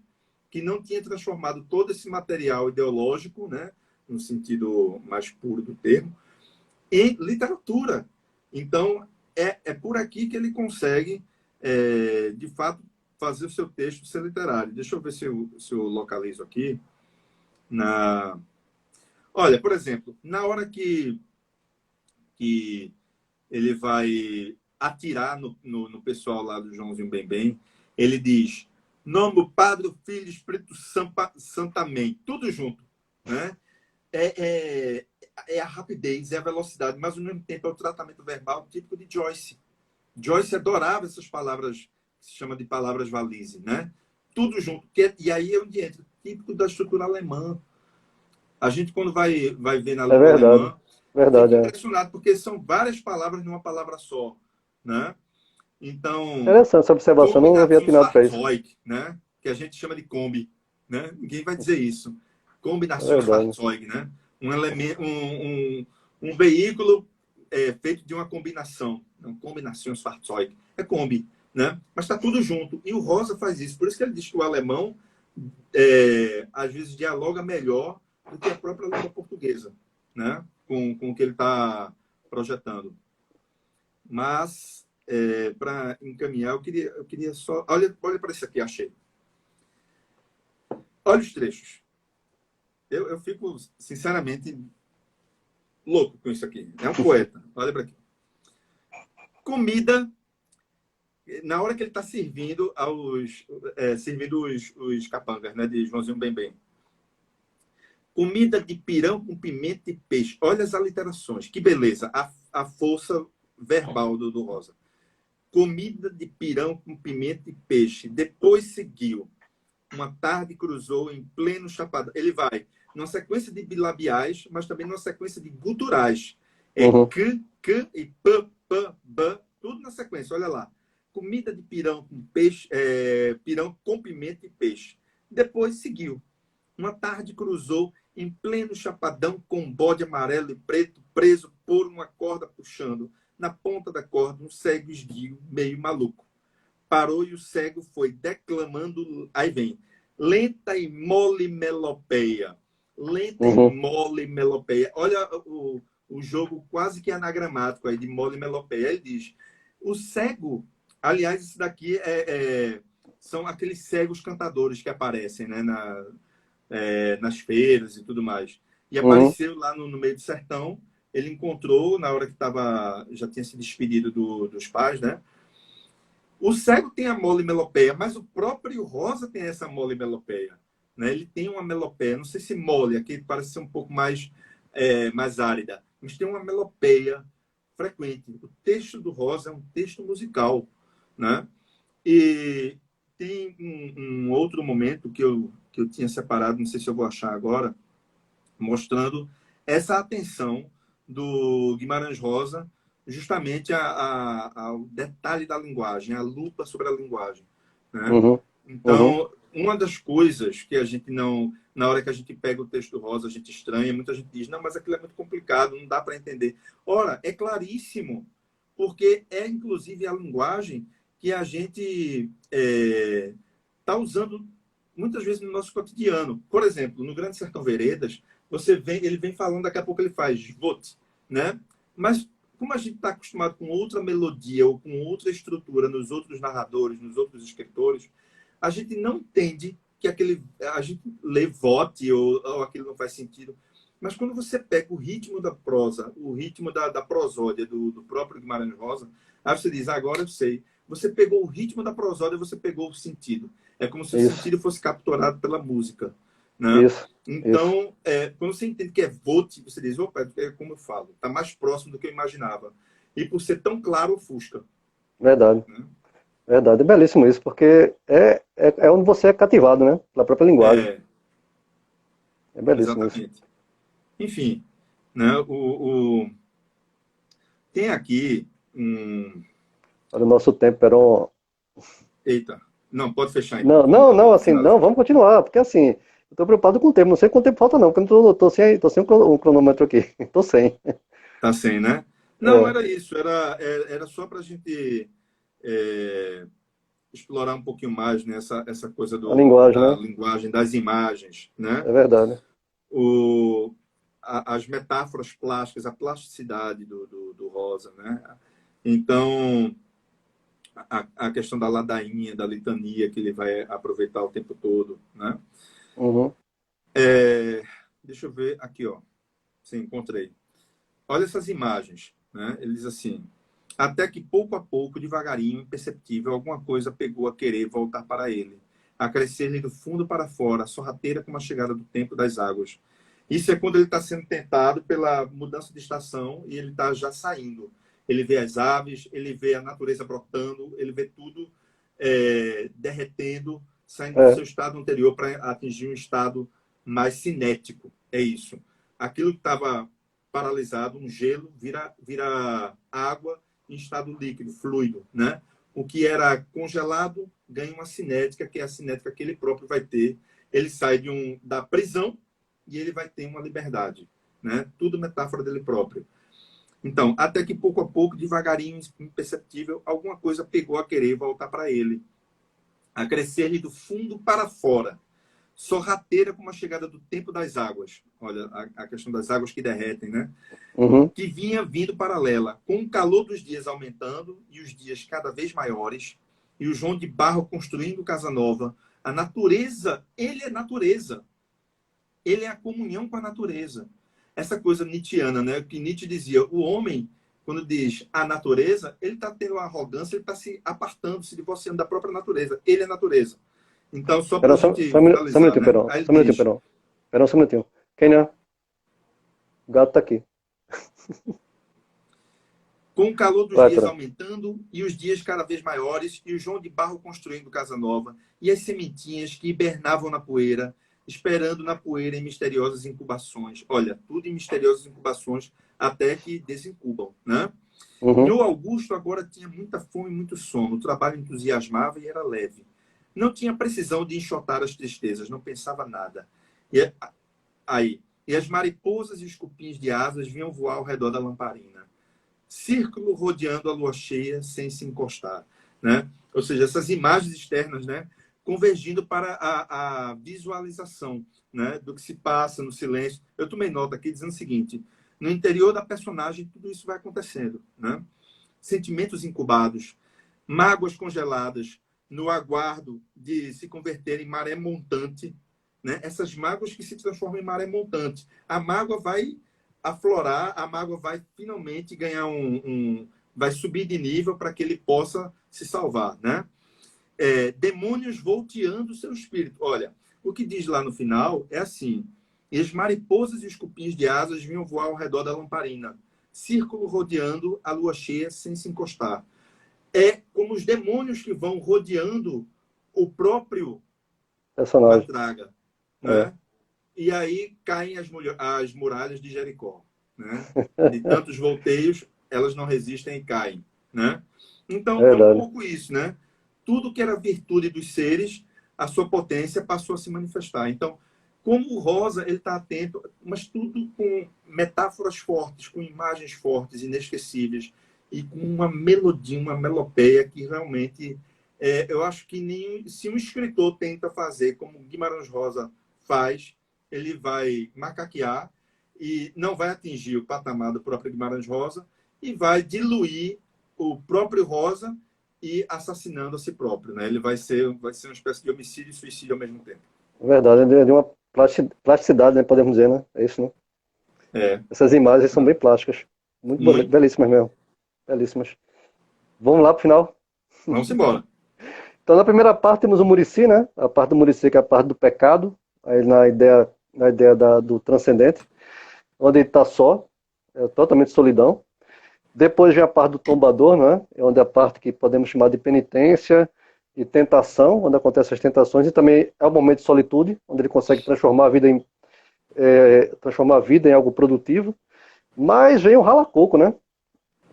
C: que não tinha transformado todo esse material ideológico, né, no sentido mais puro do termo, em literatura. Então, é por aqui que ele consegue, de fato, fazer o seu texto ser literário. Deixa eu ver se eu localizo aqui. Olha, por exemplo, na hora que ele vai atirar no pessoal lá do Joãozinho Bem Bem, ele diz: nome do Padre, o Filho e Espírito Santamente, tudo junto, né? É, é, é a rapidez, é a velocidade, mas ao mesmo tempo é o tratamento verbal típico de Joyce. Joyce adorava essas palavras que se chama de palavras valise, né? Tudo junto. E aí é onde entra, típico da estrutura alemã. A gente, quando vai ver na
A: É
C: língua
A: verdade,
C: alemã, fica
A: verdade, é.
C: impressionado, porque são várias palavras numa palavra só, né? Então,
A: Interessante essa observação, não havia atinado para isso.
C: Kombinationsfahrzeug, né? Que a gente chama de Kombi, né? Ninguém vai dizer isso.
A: É verdade.
C: Kombinationsfahrzeug, né? Um elemento, um veículo feito de uma combinação, não Kombinationsfahrzeug, é Kombi, né? Mas está tudo junto. E o Rosa faz isso. Por isso que ele diz que o alemão às vezes dialoga melhor do que a própria língua portuguesa, né? Com o que ele está projetando. Mas, para encaminhar, eu queria só. Olha para isso aqui, achei. Olha os trechos. Eu fico, sinceramente, louco com isso aqui. É um poeta. Olha para aqui. Comida. Na hora que ele está servindo os capangas, né, de Joãozinho Bem Bem. Comida de pirão com pimenta e peixe. Olha as aliterações. Que beleza. A força verbal do Rosa. Comida de pirão com pimenta e peixe. Depois seguiu. Uma tarde cruzou em pleno chapadão. Ele vai numa sequência de bilabiais, mas também numa sequência de guturais. É
A: Uhum.
C: c e p, p, b, tudo na sequência. Olha lá. comida de pirão com peixe, pirão com pimenta e peixe. Depois seguiu. Uma tarde cruzou em pleno chapadão com um bode amarelo e preto preso por uma corda puxando. Na ponta da corda, um cego esguio, meio maluco. Parou e o cego foi declamando. Aí vem. Lenta e mole melopeia. Lenta e mole melopeia. Olha o jogo quase que anagramático aí de mole melopeia. Ele diz: o cego, aliás, isso daqui são aqueles cegos cantadores que aparecem, né, nas feiras e tudo mais. E apareceu lá no meio do sertão. Ele encontrou, na hora que já tinha se despedido dos pais, né? O cego tem a mole melopeia, mas o próprio Rosa tem essa mole melopeia, né? Ele tem uma melopeia, não sei se mole, aqui parece ser um pouco mais árida, mas tem uma melopeia frequente. O texto do Rosa é um texto musical, né? E tem um outro momento que eu tinha separado, não sei se eu vou achar agora, mostrando essa atenção do Guimarães Rosa justamente ao detalhe da linguagem, a lupa sobre a linguagem, né? Então, uma das coisas que a gente não... Na hora que a gente pega o texto Rosa, a gente estranha, muita gente diz, não, mas aquilo é muito complicado, não dá para entender. Ora, é claríssimo, porque é, inclusive, a linguagem que a gente está usando muitas vezes no nosso cotidiano. Por exemplo, no Grande Sertão Veredas, ele vem falando, daqui a pouco ele faz vote, né? Mas como a gente está acostumado com outra melodia ou com outra estrutura nos outros narradores, nos outros escritores, a gente não entende que a gente lê vote ou aquilo não faz sentido. Mas quando você pega o ritmo da prosa, o ritmo da prosódia do próprio Guimarães Rosa, aí você diz, agora eu sei. Você pegou o ritmo da prosódia, você pegou o sentido. É como se o sentido fosse capturado pela música, né? Então, quando você entende que é vote, você diz, opa, é como eu falo, está mais próximo do que eu imaginava. E por ser tão claro, ofusca.
A: Verdade. Né? Verdade. É belíssimo isso, porque é onde você é cativado, né? Pela própria linguagem. É belíssimo
C: exatamente.
A: Isso.
C: Enfim, né? Tem aqui
A: Olha o nosso tempo, Peron.
C: Eita. Não, pode fechar então.
A: Não, vamos continuar, porque assim, eu estou preocupado com o tempo, não sei quanto tempo falta não, porque eu tô sem um cronômetro aqui, tô sem.
C: Tá sem, né? Não, era isso, era só para a gente explorar um pouquinho mais, né, essa coisa
A: A linguagem,
C: da
A: né?
C: linguagem, das imagens, né?
A: É verdade.
C: As metáforas plásticas, a plasticidade do Rosa, né? Então, a questão da ladainha, da litania que ele vai aproveitar o tempo todo, né? Deixa eu ver aqui, ó. Sim, encontrei. Olha essas imagens, né? Ele diz assim: até que pouco a pouco, devagarinho, imperceptível, alguma coisa pegou a querer voltar para ele, a crescer-lhe do fundo para fora, sorrateira como a chegada do tempo das águas. Isso é quando ele está sendo tentado pela mudança de estação e ele está já saindo. Ele vê as aves, ele vê a natureza brotando, ele vê tudo derretendo, saindo do seu estado anterior para atingir um estado mais cinético. É isso. Aquilo que estava paralisado, um gelo, vira água em estado líquido, fluido, né? O que era congelado ganha uma cinética, que é a cinética que ele próprio vai ter. Ele sai da prisão e ele vai ter uma liberdade, né? Tudo metáfora dele próprio. Então, até que pouco a pouco, devagarinho, imperceptível, alguma coisa pegou a querer voltar para ele, a crescer-lhe do fundo para fora, sorrateira como a chegada do tempo das águas. Olha, a questão das águas que derretem, né? Que vinha vindo paralela, com o calor dos dias aumentando e os dias cada vez maiores, e o João de Barro construindo casa nova. A natureza, ele é natureza. Ele é a comunhão com a natureza. Essa coisa nietzschiana, né? Que Nietzsche dizia, o homem, quando diz a natureza, ele está tendo uma arrogância, ele está se apartando, se divorciando da própria natureza. Ele é natureza. Então, só para a gente finalizar,
A: só um minutinho,
C: né?
A: Perão. Só um minutinho, Perão. Perão, só um minutinho. Kenia, o gato tá aqui.
C: Com o calor dos dias aumentando e os dias cada vez maiores, e o João de Barro construindo casa nova, e as sementinhas que hibernavam na poeira, esperando na poeira em misteriosas incubações. Olha, tudo em misteriosas incubações, até que desincubam, né?
A: Uhum.
C: E o Augusto agora tinha muita fome e muito sono. O trabalho entusiasmava e era leve. Não tinha precisão de enxotar as tristezas, não pensava nada. E aí, e as mariposas e os cupins de asas vinham voar ao redor da lamparina. Círculo rodeando a lua cheia sem se encostar, né? Ou seja, essas imagens externas, né, convergindo para a visualização, né, do que se passa no silêncio. Eu tomei nota aqui dizendo o seguinte: no interior da personagem tudo isso vai acontecendo, né? Sentimentos incubados, mágoas congeladas no aguardo de se converter em maré montante, né? Essas mágoas que se transformam em maré montante. A mágoa vai aflorar, a mágoa vai finalmente ganhar vai subir de nível para que ele possa se salvar, né? Demônios volteando o seu espírito. Olha, o que diz lá no final é assim: e as mariposas e os cupins de asas vinham voar ao redor da lamparina, círculo rodeando a lua cheia sem se encostar. É como os demônios que vão rodeando o próprio
A: Personagem.
C: Matraga,
A: É,
C: né? E aí caem as muralhas de Jericó, né? De tantos volteios, elas não resistem e caem, né? Então, é um
A: verdade.
C: pouco isso, né? Tudo que era virtude dos seres, a sua potência passou a se manifestar. Então, como o Rosa, ele está atento, mas tudo com metáforas fortes, com imagens fortes, inesquecíveis, e com uma melodia, uma melopeia que realmente, eu acho que nem se um escritor tenta fazer como Guimarães Rosa faz, ele vai macaquear e não vai atingir o patamar do próprio Guimarães Rosa e vai diluir o próprio Rosa e assassinando a si próprio, né? Ele vai ser uma espécie de homicídio e suicídio ao mesmo tempo.
A: Verdade, é de uma plasticidade, né, podemos dizer, né? É isso, né?
C: É,
A: Essas imagens são bem plásticas. Muito
C: muito.
A: belíssimas mesmo. Belíssimas. Vamos lá pro final.
C: Vamos embora.
A: Então, na primeira parte temos o Muricy, né? A parte do Muricy que é a parte do pecado, aí na ideia do transcendente, onde ele está só, é totalmente solidão. Depois vem a parte do tombador, né? É onde é a parte que podemos chamar de penitência e tentação, onde acontecem as tentações, e também é o momento de solitude, onde ele consegue transformar a vida em algo produtivo. Mas vem o rala-coco, né?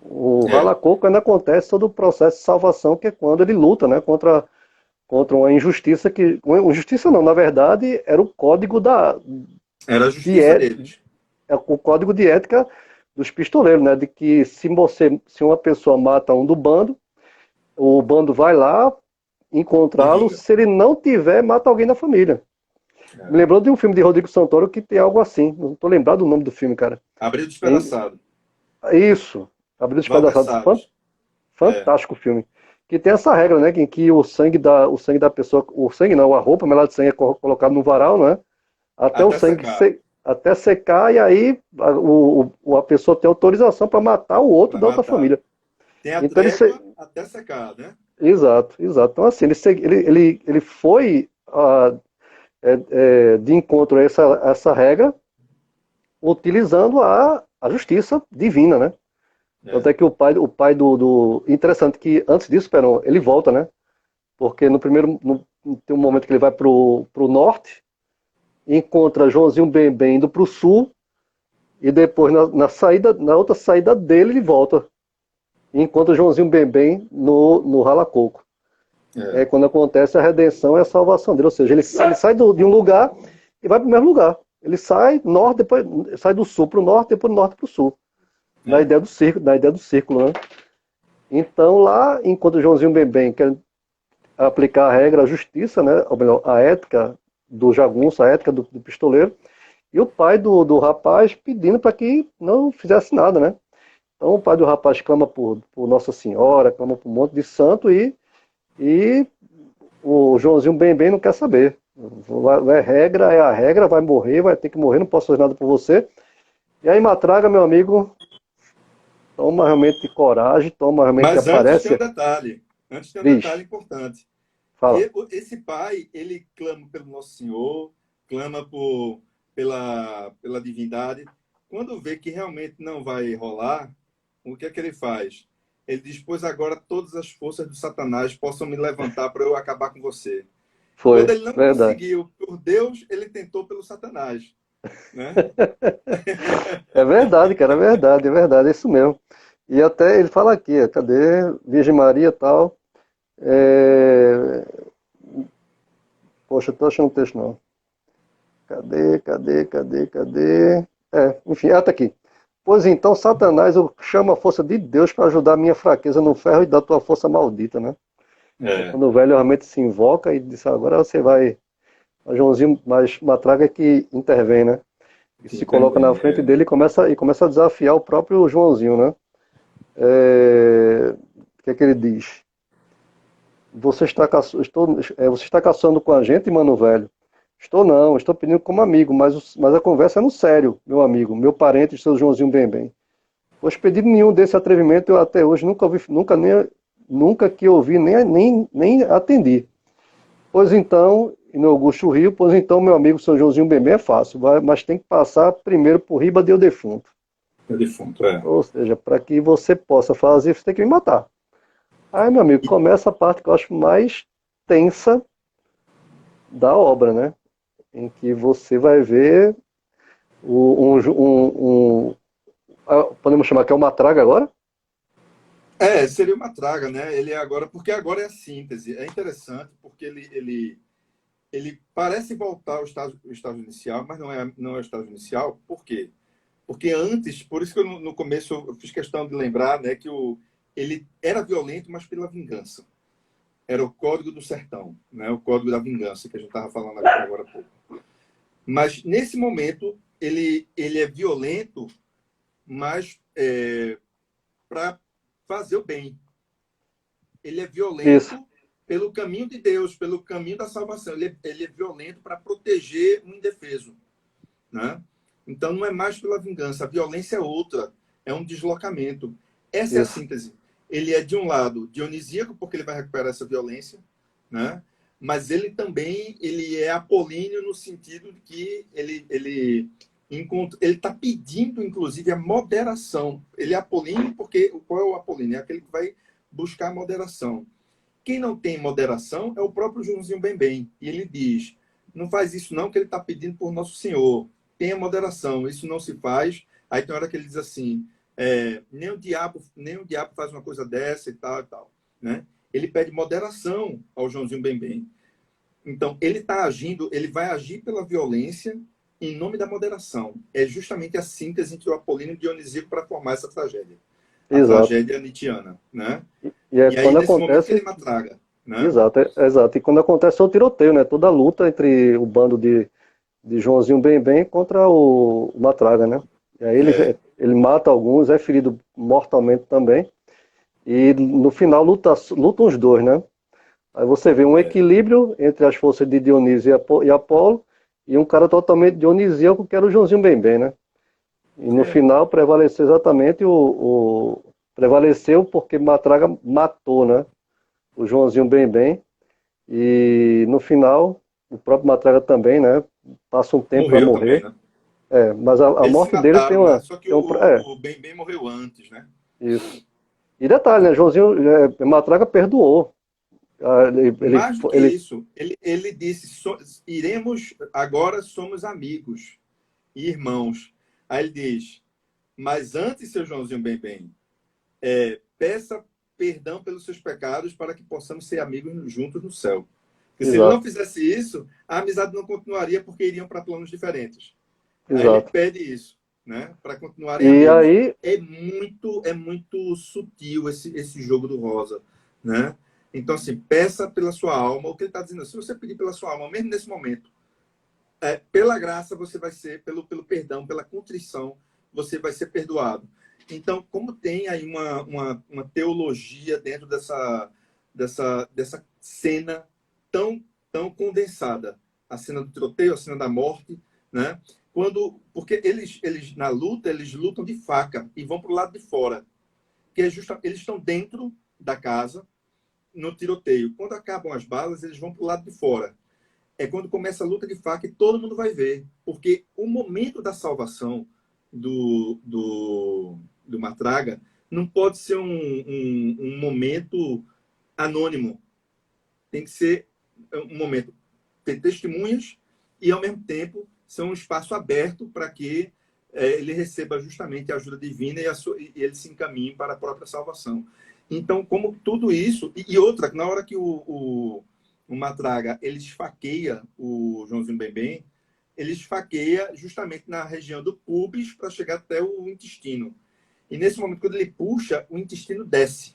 A: O
C: É,
A: rala-coco ainda acontece todo o processo de salvação, que é quando ele luta, né? Contra uma injustiça que. Uma injustiça não, na verdade, era o código
C: era a
A: de,
C: justiça deles.
A: o código de ética dos pistoleiros, né? De que se uma pessoa mata um do bando, o bando vai lá
C: E
A: encontrá-lo,
C: vinga.
A: se ele não tiver, mata alguém da família. Me
C: É.
A: lembrou de um filme de Rodrigo Santoro que tem algo assim. Não estou lembrado do nome do filme, cara.
C: Abriu
A: Tem
C: despedaçado.
A: isso. Abriu
C: Walter
A: Despedaçado.
C: Salles. É.
A: Fantástico filme. Que tem essa regra, né? Em que o sangue da pessoa, o sangue não, a roupa melhor de sangue é colocado no varal, né? Até o
C: Até
A: sangue
C: secar.
A: até secar, e aí a pessoa tem autorização para matar o outro
C: Vai
A: da outra
C: matar.
A: família.
C: Tem a
A: Então
C: trégua até secar, né?
A: exato, exato. Então assim, ele foi de encontro a essa regra, utilizando a justiça divina, né?
C: É.
A: Tanto é que o pai interessante que antes disso, Perão, ele volta, né? Porque tem um momento que ele vai pro norte, encontra Joãozinho Bem indo pro sul, e depois na outra saída dele ele volta. E encontra Joãozinho Bem no Rala-Coco. É
C: É.
A: quando acontece a redenção e a salvação dele. Ou seja, ele sai de um lugar e vai para o mesmo lugar. Ele sai norte, depois sai do sul para o norte, depois do norte para o sul.
C: É.
A: Na ideia do círculo, né? Então lá, enquanto Joãozinho Bem quer aplicar a regra, a justiça, né? Ou melhor, a ética do jagunço, a ética do pistoleiro, e o pai do rapaz pedindo para que não fizesse nada, né? Então o pai do rapaz clama por Nossa Senhora, clama por um monte de santo e o Joãozinho Bem não quer saber. É a regra, vai morrer, vai ter que morrer, não posso fazer nada por você. E aí Matraga, meu amigo, toma realmente coragem, toma realmente
C: Mas antes tem um
A: aparece,
C: detalhe. Antes tem um detalhe
A: diz,
C: importante.
A: fala.
C: Esse pai, ele clama pelo Nosso Senhor, clama pela divindade. Quando vê que realmente não vai rolar, o que é que ele faz? Ele diz: pois agora todas as forças do Satanás possam me levantar para eu acabar com você. Quando
A: Foi,
C: ele não
A: verdade.
C: conseguiu por Deus, ele tentou pelo Satanás, né?
A: É verdade, cara, é verdade, é isso mesmo. E até ele fala aqui, cadê? Virgem Maria e tal. É, poxa, eu tô achando o texto não. Cadê? Enfim, tá aqui. Pois então, Satanás, eu chamo a força de Deus para ajudar a minha fraqueza no ferro e da tua força maldita, né? É
C: É,
A: quando o velho realmente se invoca e diz, agora você vai. Mas Joãozinho, mas Matraga é que intervém, né? E
C: que
A: se coloca na
C: intervém.
A: frente dele e começa a desafiar o próprio Joãozinho, né? O que é que ele diz? Você está caçando com a gente, mano velho? Estou não, estou pedindo como amigo, mas a conversa é no sério, meu amigo, meu parente, seu Joãozinho bem bem. Pois pedido nenhum desse atrevimento eu até hoje nunca ouvi, nunca que ouvi nem atendi. Pois então, e no Augusto Rio, pois então, meu amigo São Joãozinho bem bem é fácil, mas tem que passar primeiro por riba de eu defunto.
C: É defunto, é.
A: Ou seja, para que você possa fazer, você tem que me matar. Aí, meu amigo, começa a parte que eu acho mais tensa da obra, né? Em que você vai ver podemos chamar que é uma traga agora?
C: Seria uma traga, né? Ele é agora, porque agora é a síntese. É interessante porque ele parece voltar ao estágio inicial, mas não é o estágio inicial. Por quê? Porque antes, por isso que eu, no começo eu fiz questão de lembrar, né, que ele era violento, mas pela vingança. Era o código do sertão, né? O código da vingança que a gente estava falando agora há pouco. Mas nesse momento ele é violento, mas para fazer o bem. Ele é
A: Isso,
C: violento pelo caminho de Deus, pelo caminho da salvação. Ele é violento para proteger o indefeso, né? Então não é mais pela vingança. A violência é outra, é um deslocamento. Essa é a
A: isso,
C: síntese. Ele é de um lado dionisíaco porque ele vai recuperar essa violência, né? Mas ele também ele é apolíneo no sentido de que ele está pedindo, inclusive, a moderação. Ele é apolíneo porque qual é o apolíneo? É aquele que vai buscar a moderação. Quem não tem moderação é o próprio Joãozinho Bem. E ele diz: não faz isso não, que ele está pedindo por Nosso Senhor. Tenha moderação, isso não se faz. Aí tem hora que ele diz assim: nem o diabo faz uma coisa dessa e tal e tal. Né? Ele pede moderação ao Joãozinho Bem. Então, ele está agindo, ele vai agir pela violência em nome da moderação. É justamente a síntese entre o Apolíneo e o Dionisíaco para formar essa tragédia. A
A: exato.
C: tragédia nietzschiana, né?
A: E é
C: E aí,
A: quando
C: nesse momento que ele
A: acontece,
C: matraga, né?
A: exato, exato. E quando acontece é o tiroteio, né? Toda a luta entre o bando de Joãozinho bem bem contra o Matraga, né? E aí
C: É,
A: ele mata alguns, é ferido mortalmente também. E no final lutam os dois, né? Aí você vê um
C: é,
A: equilíbrio entre as forças de Dionísio e Apolo, e um cara totalmente dionisíaco, que era o Joãozinho bem bem, né? E no
C: é.
A: final prevaleceu exatamente prevaleceu porque Matraga matou, né? O Joãozinho bem bem. E no final, o próprio Matraga também, né? Passa um tempo para
C: Morreu também,
A: morrer.
C: né?
A: Mas a
C: Eles se
A: morte dele tem
C: mataram, né?
A: uma.
C: Só que
A: Tem um,
C: o Bem morreu antes, né?
A: isso. E detalhe, né? Joãozinho Matraga perdoou.
C: Mais do que
A: Ele,
C: isso, ele disse: iremos, agora somos amigos e irmãos. Aí ele diz: mas antes, seu Joãozinho peça perdão pelos seus pecados para que possamos ser amigos juntos no céu. Porque se ele não
A: exato,
C: fizesse isso, a amizade não continuaria porque iriam para planos diferentes. Aí ele
A: exato.
C: pede isso, né? Para continuarem
A: E
C: amigos.
A: aí,
C: É muito sutil esse jogo do Rosa, né? Então, assim, peça pela sua alma. O que ele está dizendo, se você pedir pela sua alma, mesmo nesse momento, pela graça você vai ser, pelo perdão, pela contrição, você vai ser perdoado. Então, como tem aí uma teologia dentro dessa cena tão, tão condensada, a cena do tiroteio, a cena da morte, né? Porque eles na luta, eles lutam de faca e vão para o lado de fora, que é eles estão dentro da casa no tiroteio. Quando acabam as balas, eles vão para o lado de fora. É quando começa a luta de faca e todo mundo vai ver. Porque o momento da salvação do Matraga não pode ser um momento anônimo. Tem que ser um momento ter testemunhas e, ao mesmo tempo, ser um espaço aberto para que ele receba justamente a ajuda divina e ele se encaminhe para a própria salvação. Então, como tudo isso... E outra, na hora que o Matraga ele esfaqueia o Joãozinho Bembem, ele esfaqueia justamente na região do pubis para chegar até o intestino. E nesse momento, quando ele puxa, o intestino desce.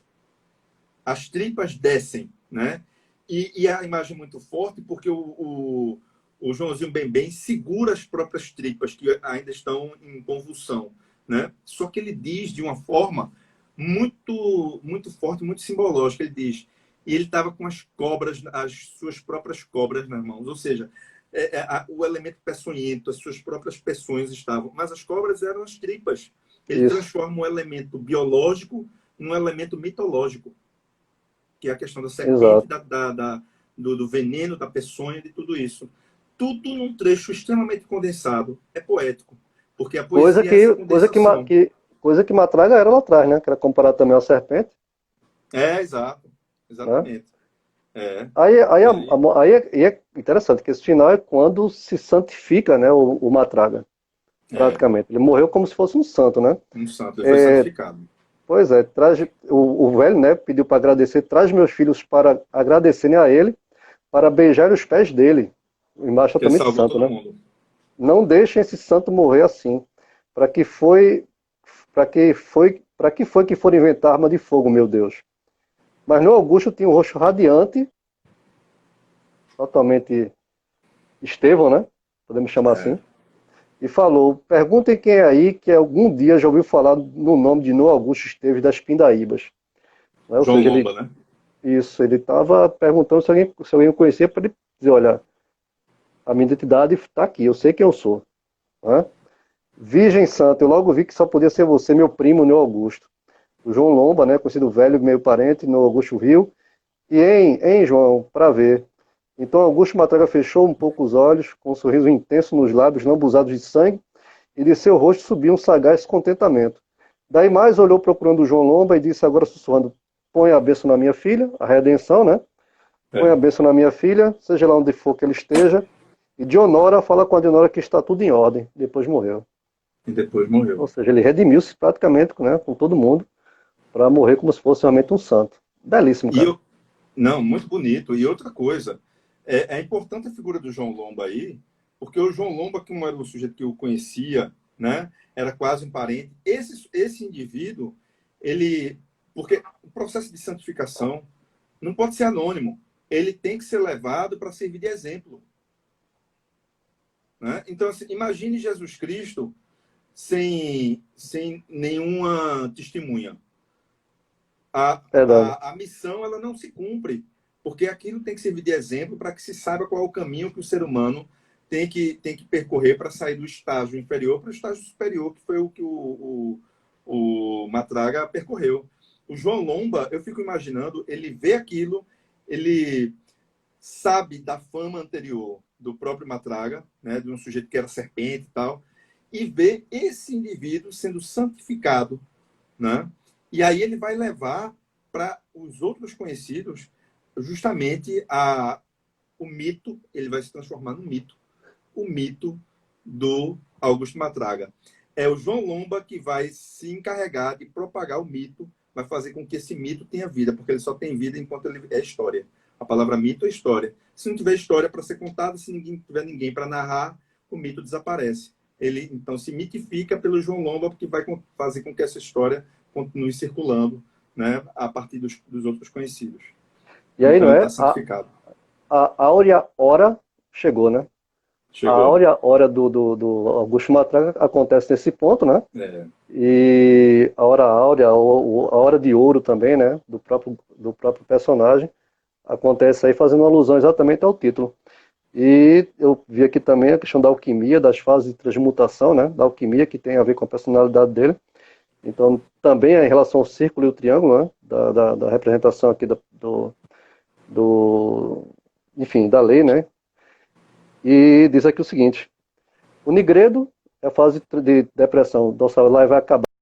C: As tripas descem, né? E a imagem é muito forte porque o Joãozinho Bembem segura as próprias tripas que ainda estão em convulsão, né? Só que ele diz de uma forma muito forte, muito simbológica. Ele diz, e ele estava com as cobras, as suas próprias cobras nas mãos, ou seja, o elemento peçonhento, as suas próprias peções estavam, mas as cobras eram as tripas. Ele transforma um elemento biológico num elemento mitológico, que é a questão da serpente, do veneno, da peçonha, de tudo isso. Tudo num trecho extremamente condensado. É poético, porque a poesia é essa condensação.
A: Coisa que Matraga era lá atrás, né? Que era comparado também à serpente.
C: Exato. Exatamente.
A: Né? Aí é interessante que esse final é quando se santifica, né, o Matraga, praticamente. Ele morreu como se fosse um santo, né?
C: Um santo, ele foi santificado.
A: Pois é, o velho, né, pediu para agradecer, traz meus filhos para agradecerem a ele, para beijar os pés dele. Embaixo totalmente santo, né? Mundo. Não deixem esse santo morrer assim. Para que foi que foram inventar arma de fogo, meu Deus? Mas no Augusto tinha um rosto radiante, totalmente Estevão, né? Podemos chamar assim. E falou, perguntem quem é aí que algum dia já ouviu falar no nome de No Augusto Esteves das Pindaíbas. Né?
C: João Lomba, né?
A: Isso, ele estava perguntando se alguém o conhecia para ele dizer, olha, a minha identidade está aqui, eu sei quem eu sou. Né? Virgem Santa, eu logo vi que só podia ser você, meu primo, No Augusto. O João Lomba, né, conhecido velho, meio parente, No Augusto Rio. E hein, João, para ver. Então Augusto Matraga fechou um pouco os olhos, com um sorriso intenso nos lábios, não abusados de sangue, e de seu rosto subiu um sagaz contentamento. Daí mais olhou procurando o João Lomba e disse agora sussurrando, põe a bênção na minha filha, a redenção, né? Põe a bênção na minha filha, seja lá onde for que ele esteja, e Dionora fala com a Dionora que está tudo em ordem. Depois morreu.
C: E depois morreu.
A: Ou seja, ele redimiu-se praticamente, né, com todo mundo, para morrer como se fosse realmente um santo. Belíssimo, cara.
C: Não, muito bonito. E outra coisa, é importante a figura do João Lomba aí, porque o João Lomba, que não era o sujeito que eu conhecia, né, era quase um parente. Esse indivíduo, porque o processo de santificação não pode ser anônimo. Ele tem que ser levado para servir de exemplo. Né? Então, assim, imagine Jesus Cristo sem nenhuma testemunha. A missão ela não se cumpre, porque aquilo tem que servir de exemplo para que se saiba qual é o caminho que o ser humano tem que percorrer para sair do estágio inferior para o estágio superior, que foi o que o Matraga percorreu. O João Lomba, eu fico imaginando, ele vê aquilo, ele sabe da fama anterior do próprio Matraga, né, de um sujeito que era serpente e tal, e vê esse indivíduo sendo santificado, né? E aí ele vai levar para os outros conhecidos justamente o mito, ele vai se transformar no mito, o mito do Augusto Matraga. É o João Lomba que vai se encarregar de propagar o mito, vai fazer com que esse mito tenha vida, porque ele só tem vida enquanto ele é história. A palavra mito é história. Se não tiver história para ser contada, se tiver ninguém para narrar, o mito desaparece. Ele, então, se mitifica pelo João Lomba, porque vai fazer com que essa história continue circulando, né, a partir dos outros conhecidos.
A: E aí,
C: então,
A: não é?
C: Tá santificado.
A: A áurea hora chegou, né? Chegou. A áurea hora do Augusto Matraga acontece nesse ponto, né? E a hora áurea, a hora de ouro também, né? Do próprio personagem, acontece aí fazendo alusão exatamente ao título. E eu vi aqui também a questão da alquimia, das fases de transmutação, né? Da alquimia, que tem a ver com a personalidade dele. Então, também é em relação ao círculo e o triângulo, né? Da representação aqui enfim, da lei, né? E diz aqui o seguinte: o nigredo é a fase de depressão, dorsal vai acabar.